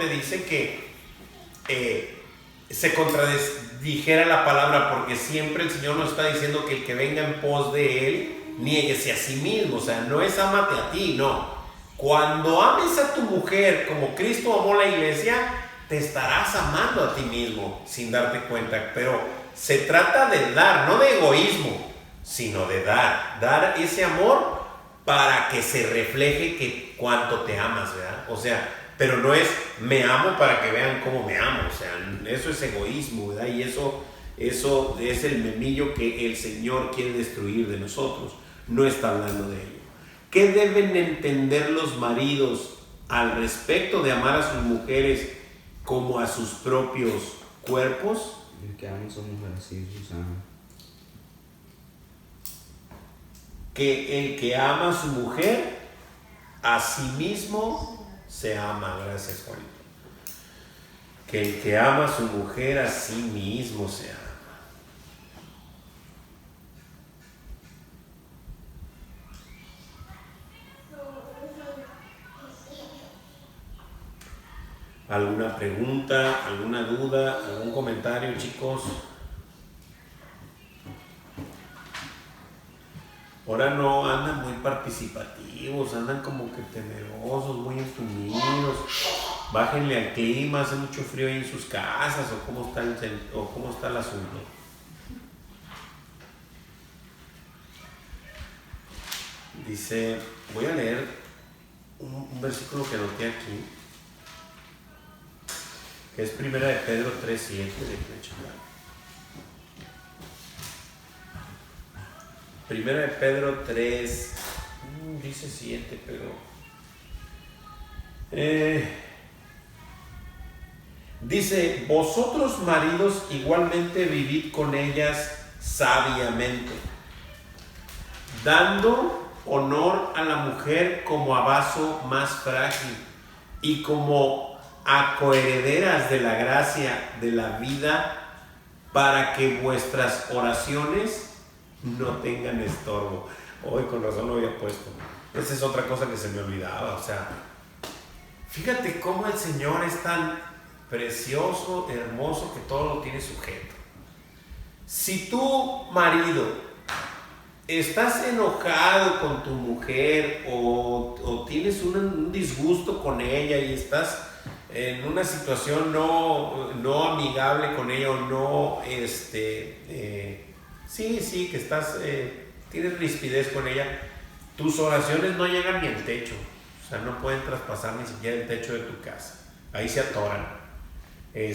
dice que se contradijera la palabra, porque siempre el Señor nos está diciendo que el que venga en pos de Él, niéguese a sí mismo. O sea, no es ámate a ti, no. Cuando ames a tu mujer como Cristo amó la iglesia, te estarás amando a ti mismo sin darte cuenta. Pero se trata de dar, no de egoísmo, sino de dar ese amor para que se refleje que cuánto te amas, ¿verdad? O sea, pero no es me amo para que vean cómo me amo, o sea, eso es egoísmo, ¿verdad? Y eso es el memillo que el Señor quiere destruir de nosotros. No está hablando de ello. ¿Qué deben entender los maridos al respecto de amar a sus mujeres como a sus propios cuerpos? El que ama a su mujer así, Susana. Que el que ama a su mujer a sí mismo se ama. Gracias, Juanito. Que el que ama a su mujer a sí mismo se ama. ¿Alguna pregunta, alguna duda, algún comentario, chicos? Ahora no andan muy participativos, andan como que temerosos, muy entumidos. Bájenle al clima, hace mucho frío ahí en sus casas, o cómo está el asunto. Dice, voy a leer un versículo que anoté aquí, que es 1 de Pedro 3:7, de checar. 1 de Pedro 3, dice 7, pero dice, vosotros maridos igualmente vivid con ellas sabiamente, dando honor a la mujer como a vaso más frágil y como a coherederas de la gracia de la vida, para que vuestras oraciones no tengan estorbo. Hoy con razón lo había puesto. Esa es otra cosa que se me olvidaba. O sea, fíjate cómo el Señor es tan precioso, hermoso, que todo lo tiene sujeto. Si tu marido estás enojado con tu mujer o tienes un disgusto con ella y estás en una situación no amigable con ella, o no sí, que estás tienes rispidez con ella, tus oraciones no llegan ni al techo. O O sea, no pueden traspasar ni siquiera el techo de tu casa. Ahí se atoran. Y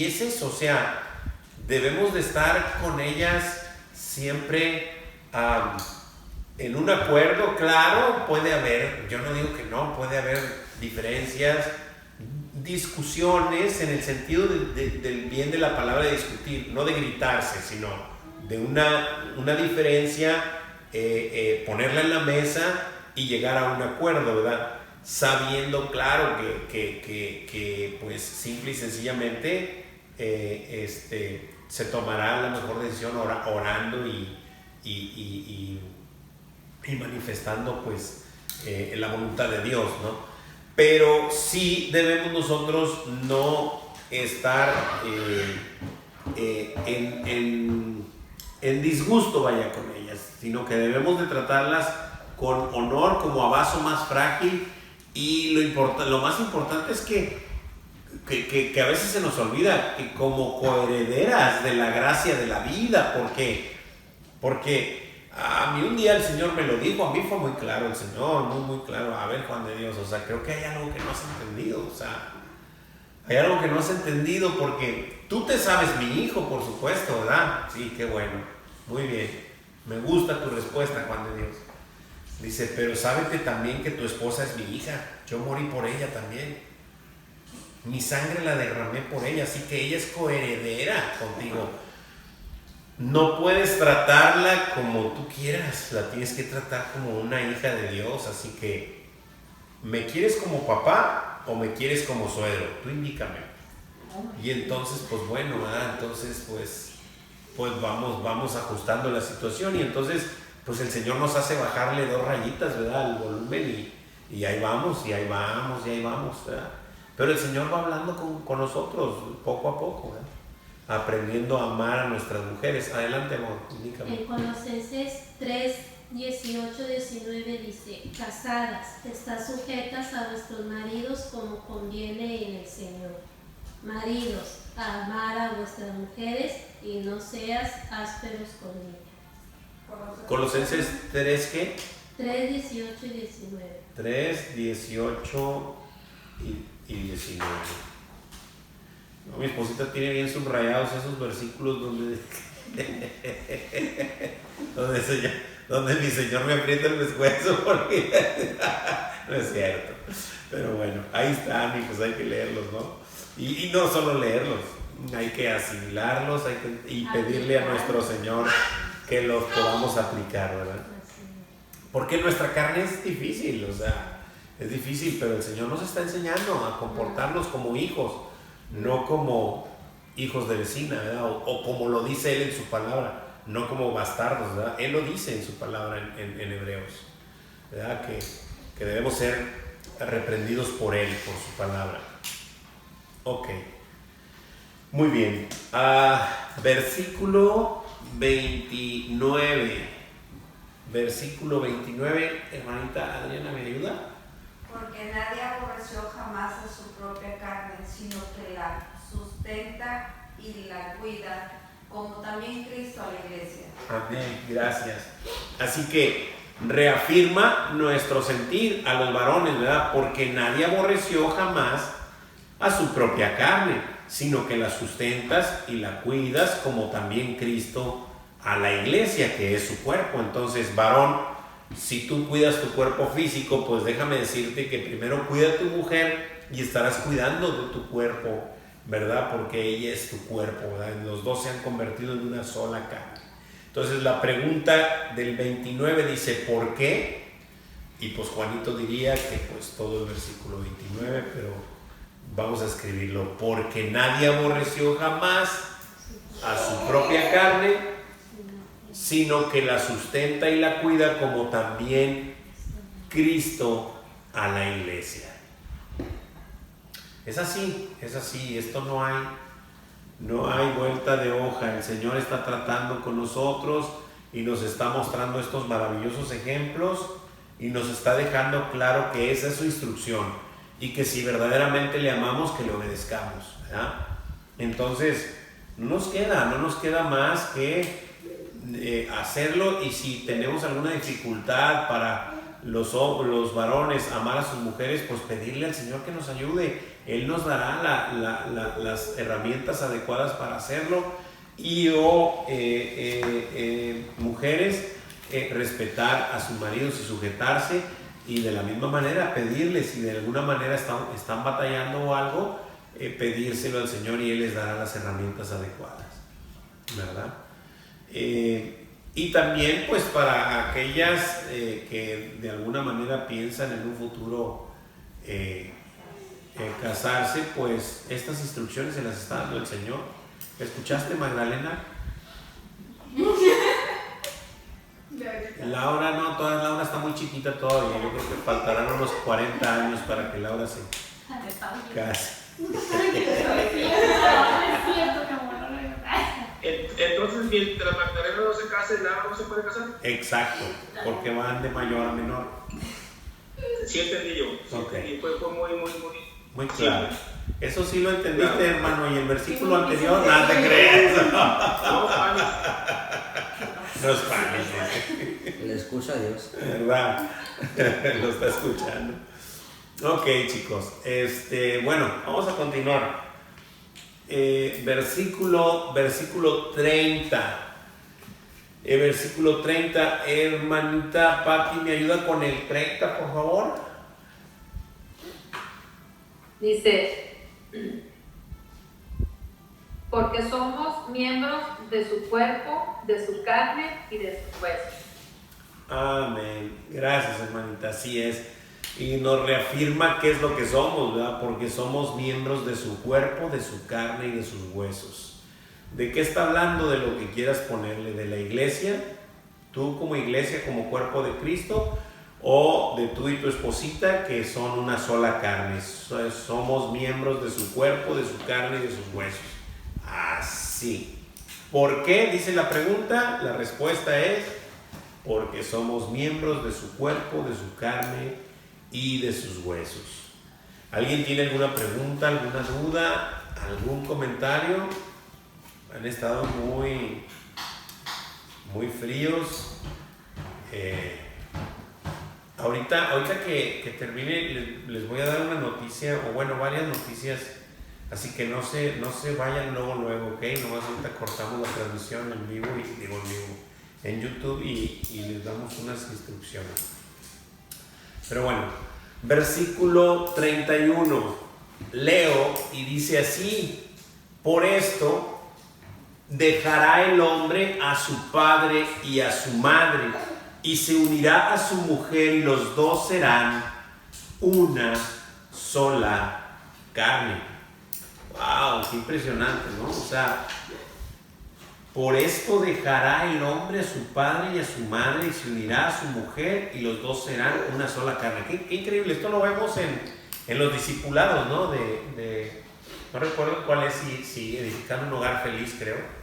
es eso, o sea, debemos de estar con ellas siempre en un acuerdo. Claro, puede haber, yo no digo que no, puede haber diferencias, discusiones en el sentido del bien de la palabra de discutir, no de gritarse, sino de una diferencia, ponerla en la mesa y llegar a un acuerdo, ¿verdad? Sabiendo, claro, que pues simple y sencillamente se tomará la mejor decisión orando y manifestando pues la voluntad de Dios, ¿no? Pero sí debemos nosotros no estar en disgusto, vaya, con ellas, sino que debemos de tratarlas con honor, como a vaso más frágil. Y lo más importante es que a veces se nos olvida que como coherederas de la gracia de la vida, porque a mí un día el Señor me lo dijo, a mí fue muy claro el Señor, muy claro. A ver, Juan de Dios, o sea, creo que hay algo que no has entendido, o sea, hay algo que no has entendido, porque tú te sabes mi hijo, por supuesto, ¿verdad? Sí, qué bueno, muy bien, me gusta tu respuesta, Juan de Dios. Dice, pero sábete también que tu esposa es mi hija, yo morí por ella también, mi sangre la derramé por ella, así que ella es coheredera contigo. No puedes tratarla como tú quieras, la tienes que tratar como una hija de Dios. Así que, ¿me quieres como papá o me quieres como suegro? Tú indícame. Y entonces, pues bueno, ¿verdad? Entonces, pues vamos ajustando la situación, y entonces, pues el Señor nos hace bajarle 2 rayitas, ¿verdad? Al volumen, y ahí vamos, ¿verdad? Pero el Señor va hablando con nosotros poco a poco, ¿verdad? Aprendiendo a amar a nuestras mujeres. Adelante, amor, indícame. En Colosenses 3, 18, 19 dice: casadas, estad sujetas a vuestros maridos como conviene en el Señor. Maridos, a amar a vuestras mujeres y no seas ásperos con ellas. Colosenses 3, ¿qué? 3, 18 y 19. 3, 18 y 19. No, mi esposita tiene bien subrayados esos versículos donde mi Señor me aprieta el pescuezo, porque no es cierto. Pero bueno, ahí están, y pues hay que leerlos, ¿no? Y no solo leerlos, hay que asimilarlos, y pedirle a nuestro Señor que los podamos aplicar, ¿verdad? Porque nuestra carne es difícil, o sea, es difícil, pero el Señor nos está enseñando a comportarnos como hijos, no como hijos de vecina, ¿verdad? O como lo dice Él en su palabra, no como bastardos, ¿verdad? Él lo dice en su palabra en Hebreos, ¿verdad? Que debemos ser reprendidos por Él, por su palabra. Ok, muy bien. Versículo 29. Versículo 29, hermanita Adriana, ¿me ayuda? Porque nadie aborreció jamás a su propia carne, sino que la sustenta y la cuida, como también Cristo a la iglesia. Amén, gracias. Así que reafirma nuestro sentir a los varones, ¿verdad? Porque nadie aborreció jamás a su propia carne, sino que la sustentas y la cuidas, como también Cristo a la iglesia, que es su cuerpo. Entonces, varón, si tú cuidas tu cuerpo físico, pues déjame decirte que primero cuida a tu mujer y estarás cuidando de tu cuerpo, ¿verdad? Porque ella es tu cuerpo, ¿verdad? Los dos se han convertido en una sola carne. Entonces la pregunta del 29 dice, ¿por qué? Y pues Juanito diría que pues todo el versículo 29, pero vamos a escribirlo. Porque nadie aborreció jamás a su propia carne, sino que la sustenta y la cuida, como también Cristo a la iglesia. Es así, esto no hay vuelta de hoja. El Señor está tratando con nosotros y nos está mostrando estos maravillosos ejemplos y nos está dejando claro que esa es su instrucción y que si verdaderamente le amamos, que le obedezcamos, ¿verdad? Entonces, no nos queda más que hacerlo, y si tenemos alguna dificultad para los varones amar a sus mujeres, pues pedirle al Señor que nos ayude. Él nos dará las herramientas adecuadas para hacerlo. Y mujeres, respetar a sus maridos y sujetarse, y de la misma manera pedirles, si de alguna manera están batallando o algo, pedírselo al Señor y Él les dará las herramientas adecuadas, ¿verdad? Y también pues para aquellas que de alguna manera piensan en un futuro casarse, pues estas instrucciones se las está dando el Señor. ¿Escuchaste, Magdalena? Laura no, Laura está muy chiquita todavía. Yo creo que faltarán unos 40 años para que Laura se case. Entonces, mientras Magdalena no se case, Laura no se puede casar. Exacto, porque van de mayor a menor. Sí entendí yo. Sí, okay. Y fue muy claro. Sí. Eso sí lo entendiste, claro, hermano. Y el versículo anterior, nada te crees. No es panes. Le escucha a Dios. ¿Verdad? Lo está escuchando. Ok, chicos. Bueno, vamos a continuar. Versículo 30. Versículo 30. Hermanita Pati, ¿me ayuda con el 30, por favor? Dice: porque somos miembros de su cuerpo, de su carne y de sus huesos. Amén. Gracias, hermanita. Así es. Y nos reafirma qué es lo que somos, ¿verdad? Porque somos miembros de su cuerpo, de su carne y de sus huesos. ¿De qué está hablando? De lo que quieras ponerle. ¿De la iglesia? ¿Tú como iglesia, como cuerpo de Cristo? ¿O de tú y tu esposita, que son una sola carne? Somos miembros de su cuerpo, de su carne y de sus huesos. Así. ¿Por qué? Dice la pregunta. La respuesta es: porque somos miembros de su cuerpo, de su carne y de sus huesos. ¿Alguien tiene alguna pregunta, alguna duda, algún comentario? Han estado muy fríos. Ahorita que termine les voy a dar una noticia, o bueno, varias noticias, así que no se vayan luego, ¿ok? Nomás ahorita cortamos la transmisión en vivo en YouTube y les damos unas instrucciones. Pero bueno, versículo 31, leo y dice así: por esto dejará el hombre a su padre y a su madre, y se unirá a su mujer, y los dos serán una sola carne. ¡Wow! ¡Qué impresionante!, ¿no? O sea, por esto dejará el hombre a su padre y a su madre, y se unirá a su mujer, y los dos serán una sola carne. ¡Qué increíble! Esto lo vemos en los discipulados, ¿no? No recuerdo cuál es, si edificar un hogar feliz, creo.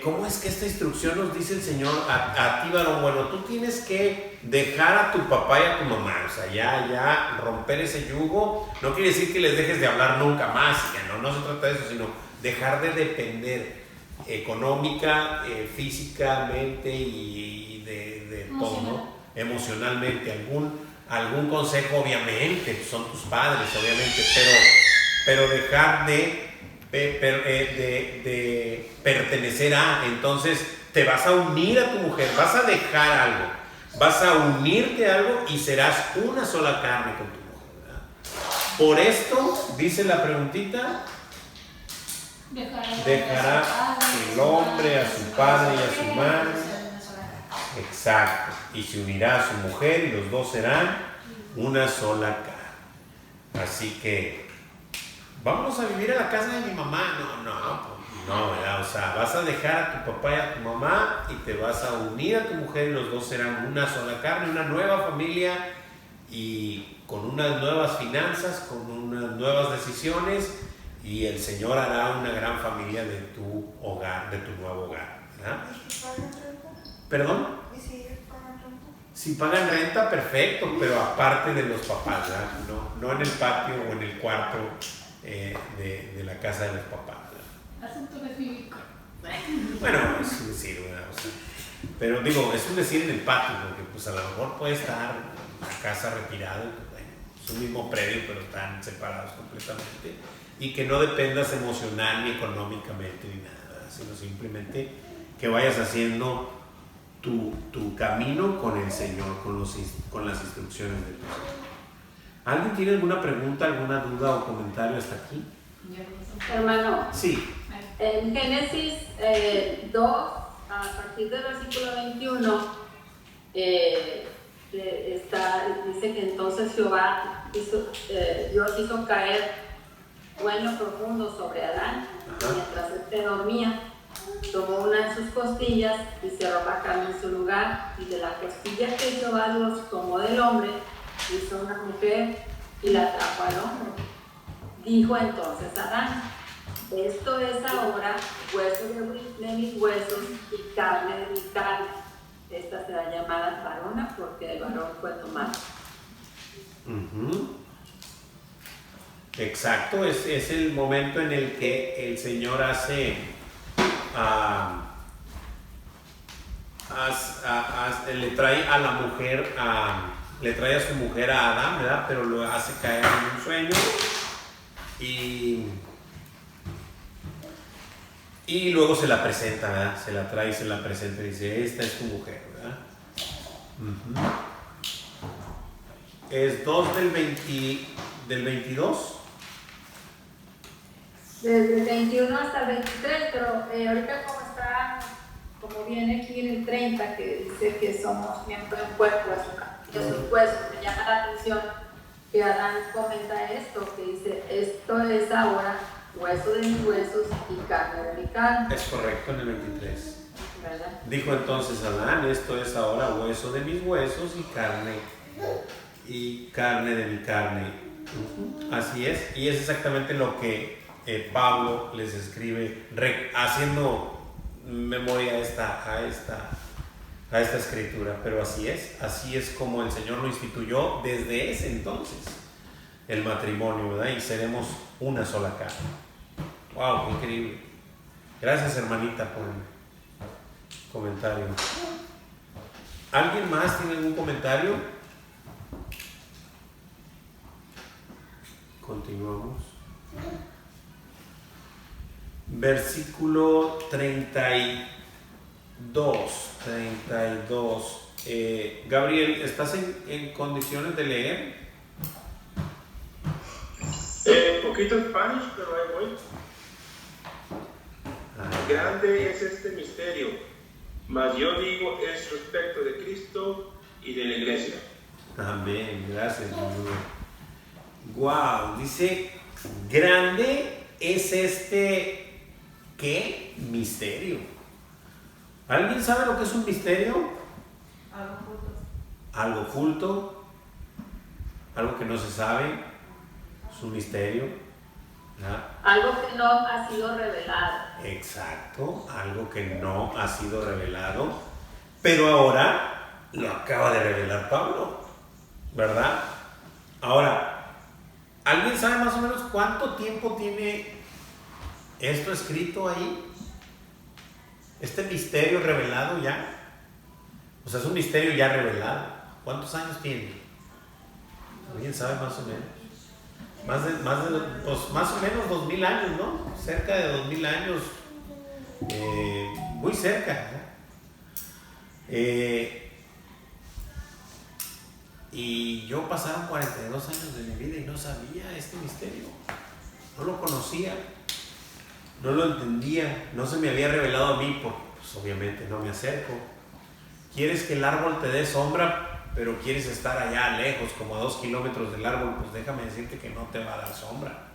¿Cómo es que esta instrucción nos dice el Señor a ti, varón? Bueno, tú tienes que dejar a tu papá y a tu mamá, o sea, ya romper ese yugo. No quiere decir que les dejes de hablar nunca más, que no se trata de eso, sino dejar de depender económica, físicamente y de todo, ¿no? Emocionalmente. Algún consejo, obviamente, son tus padres, obviamente, pero dejar de pertenecer a. Entonces te vas a unir a tu mujer, vas a dejar algo, vas a unirte a algo y serás una sola carne con tu mujer, ¿verdad? Por esto, dice la preguntita, dejará el hombre a su padre y a su madre. Exacto. Y se unirá a su mujer, y los dos serán una sola carne. Así que vamos a vivir a la casa de mi mamá. No, ¿verdad? O sea, vas a dejar a tu papá y a tu mamá y te vas a unir a tu mujer, y los dos serán una sola carne, una nueva familia, y con unas nuevas finanzas, con unas nuevas decisiones, y el Señor hará una gran familia de tu hogar, de tu nuevo hogar, ¿verdad? ¿Perdón? Si pagan renta, perfecto, pero aparte de los papás, ¿verdad? No en el patio o en el cuarto de la casa de los papás, ¿verdad? Asunto de físico. Bueno, sí, ¿verdad? O sea, Pero digo, es un decir en el patio, porque pues a lo mejor puede estar la casa retirada, bueno, es un mismo predio, pero están separados completamente, y que no dependas emocional ni económicamente ni nada, sino simplemente que vayas haciendo tu camino con el Señor, con las instrucciones del Señor. ¿Alguien tiene alguna pregunta, alguna duda o comentario hasta aquí? Hermano, Sí. en Génesis 2, a partir del versículo 21, dice que entonces Dios hizo caer sueño profundo sobre Adán. Mientras éste dormía, tomó una de sus costillas y cerró la carne en su lugar, y de la costilla que Jehová Dios tomó del hombre, hizo una mujer y la trajo al hombre. Dijo entonces Adán: esto es ahora hueso de mis huesos y carne de mi carne. Esta será llamada varona porque del varón fue tomada. Exacto, es el momento en el que el Señor le trae a la mujer, le trae a su mujer a Adán, ¿verdad? Pero lo hace caer en un sueño y luego se la presenta, ¿verdad? Se la trae y se la presenta y dice: esta es tu mujer, ¿verdad? Es 2 del 22. Desde el 21 hasta el 23, pero ahorita como viene aquí en el 30, que dice que somos miembros del cuerpo de sus huesos, me llama la atención que Adán comenta esto, que dice: esto es ahora hueso de mis huesos y carne de mi carne. Es correcto, en el 23. ¿Verdad? Dijo entonces Adán: esto es ahora hueso de mis huesos y carne de mi carne. Así es, y es exactamente lo que Pablo les escribe, haciendo memoria a esta escritura. Pero así es como el Señor lo instituyó desde ese entonces, el matrimonio, ¿verdad? Y seremos una sola carne. ¡Wow! ¡Qué increíble! Gracias, hermanita, por el comentario. ¿Alguien más tiene algún comentario? Continuamos. Versículo 32. Gabriel, ¿estás en condiciones de leer? Poquito Spanish, pero ahí voy. Grande es este misterio, mas yo digo es respecto de Cristo y de la iglesia. Amén, gracias. Wow, dice: grande es este, ¿qué? Misterio. ¿Alguien sabe lo que es un misterio? Algo oculto, algo que no se sabe, es un misterio, ¿verdad? Algo que no ha sido revelado. Exacto, algo que no ha sido revelado, pero ahora lo acaba de revelar Pablo, ¿verdad? Ahora, ¿alguien sabe más o menos cuánto tiempo tiene esto escrito ahí? Este misterio revelado ya. O sea, es un misterio ya revelado. ¿Cuántos años tiene? ¿Alguien sabe más o menos? Más o menos 2000 años, ¿no? Cerca de 2000 años. Muy cerca, ¿no? Y yo pasaron 42 años de mi vida y no sabía este misterio. No lo conocía. No lo entendía. No se me había revelado a mí porque, pues, obviamente no me acerco. Quieres que el árbol te dé sombra, pero quieres estar allá lejos, como a 2 kilómetros del árbol, pues déjame decirte que no te va a dar sombra.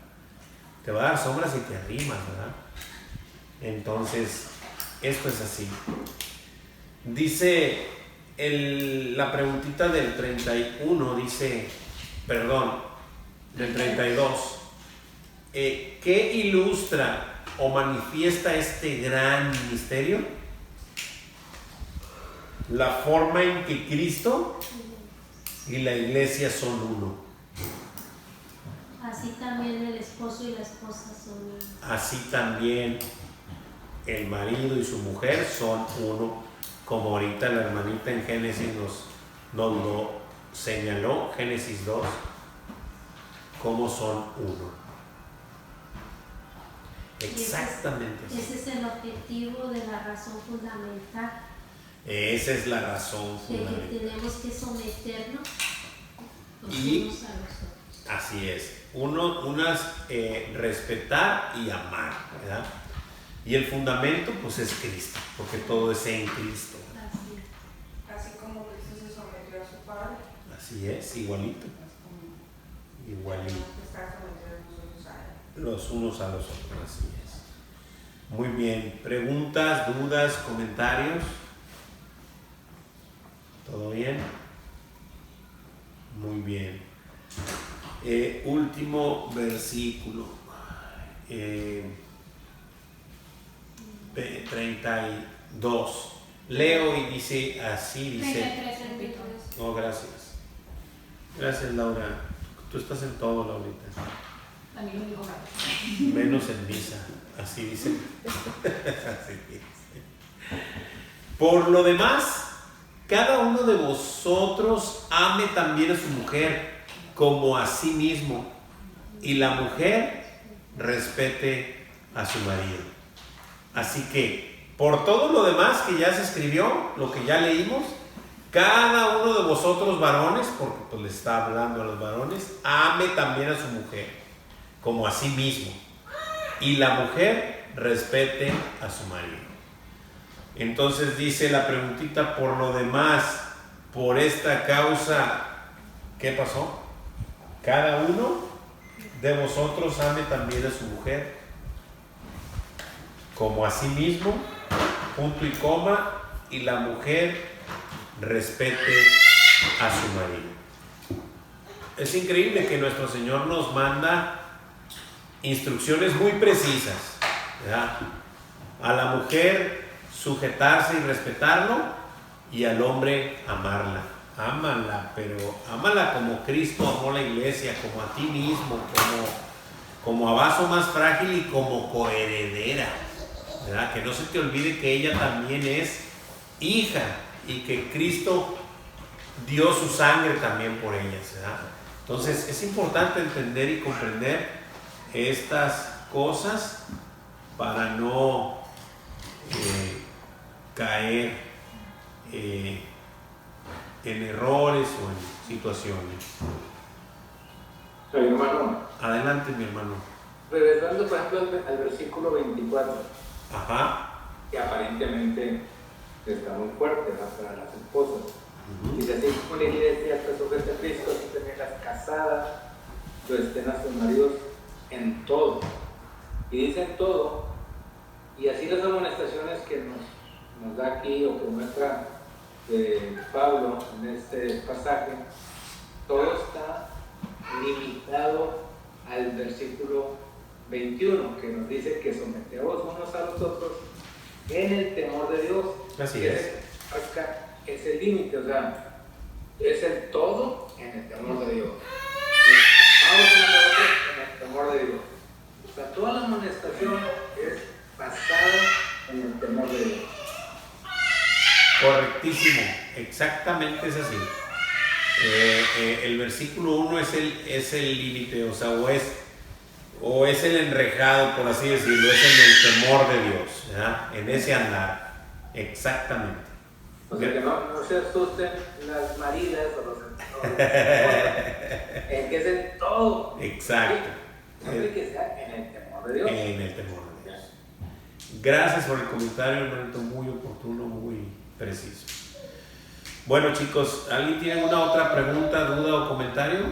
Te va a dar sombra si te arrimas, ¿verdad? Entonces, esto es así. Dice la preguntita del 31, del 32. ¿Qué ilustra o manifiesta este gran misterio? La forma en que Cristo y la iglesia son uno. Así también el esposo y la esposa son uno. Así también el marido y su mujer son uno. como ahorita la hermanita en Génesis nos lo señaló, Génesis 2, como son uno. Exactamente. Ese es el objetivo de la razón fundamental. Esa es la razón De fundamental. que tenemos que someternos los Y unos a los otros. así es. Respetar y amar, ¿verdad? Y el fundamento, pues, es Cristo, porque todo es en Cristo. Así como Cristo se sometió a su Padre. Así es, igualito. Igualito. Está sometido nosotros a Él. Los unos a los otros, así es. Muy bien. ¿Preguntas, dudas, comentarios? ¿Todo bien? Muy bien. Último versículo. 32. Leo y dice así, dice. 33, 32. No, gracias. Gracias, Laura. Tú estás en todo, Laurita. También lo digo acá. Menos en misa. Así dice. Así dice. Por lo demás, cada uno de vosotros ame también a su mujer como a sí mismo, y la mujer respete a su marido. Así que, por todo lo demás que ya se escribió, lo que ya leímos, cada uno de vosotros varones, porque pues le está hablando a los varones, ame también a su mujer como a sí mismo, y la mujer respete a su marido. Entonces dice la preguntita, por lo demás, por esta causa, ¿qué pasó? Cada uno de vosotros ame también a su mujer como a sí mismo, punto y coma, y la mujer respete a su marido. Es increíble que nuestro Señor nos manda instrucciones muy precisas, ¿verdad? A la mujer sujetarse y respetarlo, y al hombre amarla. Ámala, pero ámala como Cristo amó la iglesia, como a ti mismo, como a vaso más frágil y como coheredera, ¿verdad? Que no se te olvide que ella también es hija y que Cristo dio su sangre también por ellas, ¿verdad? Entonces es importante entender y comprender estas cosas para no caer en errores o en situaciones. Soy hermano. Adelante, mi hermano. Regresando, por ejemplo, al versículo 24. Ajá. Que aparentemente está muy fuerte, ¿verdad? Para las esposas. Dice así como la iglesia está sujeta a Cristo, así también las casadas lo estén a sus maridos en todo. Y dice en todo, y así las amonestaciones que nos da aquí o que muestra Pablo en este pasaje, todo está limitado al versículo 21, que nos dice que someteos unos a los otros en el temor de Dios. Así es. Es el límite, o sea, es el todo en el temor de Dios. Vamos unos a otros en el temor de Dios. O sea, toda la amonestación es basada en el temor de Dios. Correctísimo, exactamente es así. El versículo 1 es el límite, o sea, o es el enrejado, por así decirlo, es en el temor de Dios, ¿verdad? En ese andar, exactamente. O sea, que no se asusten las maridas o los en que es en todo. Exacto. Siempre que sea en el temor de Dios. En el temor de Dios. Gracias por el comentario, hermanito, muy oportuno, muy preciso. Bueno, chicos, ¿alguien tiene alguna otra pregunta, duda o comentario?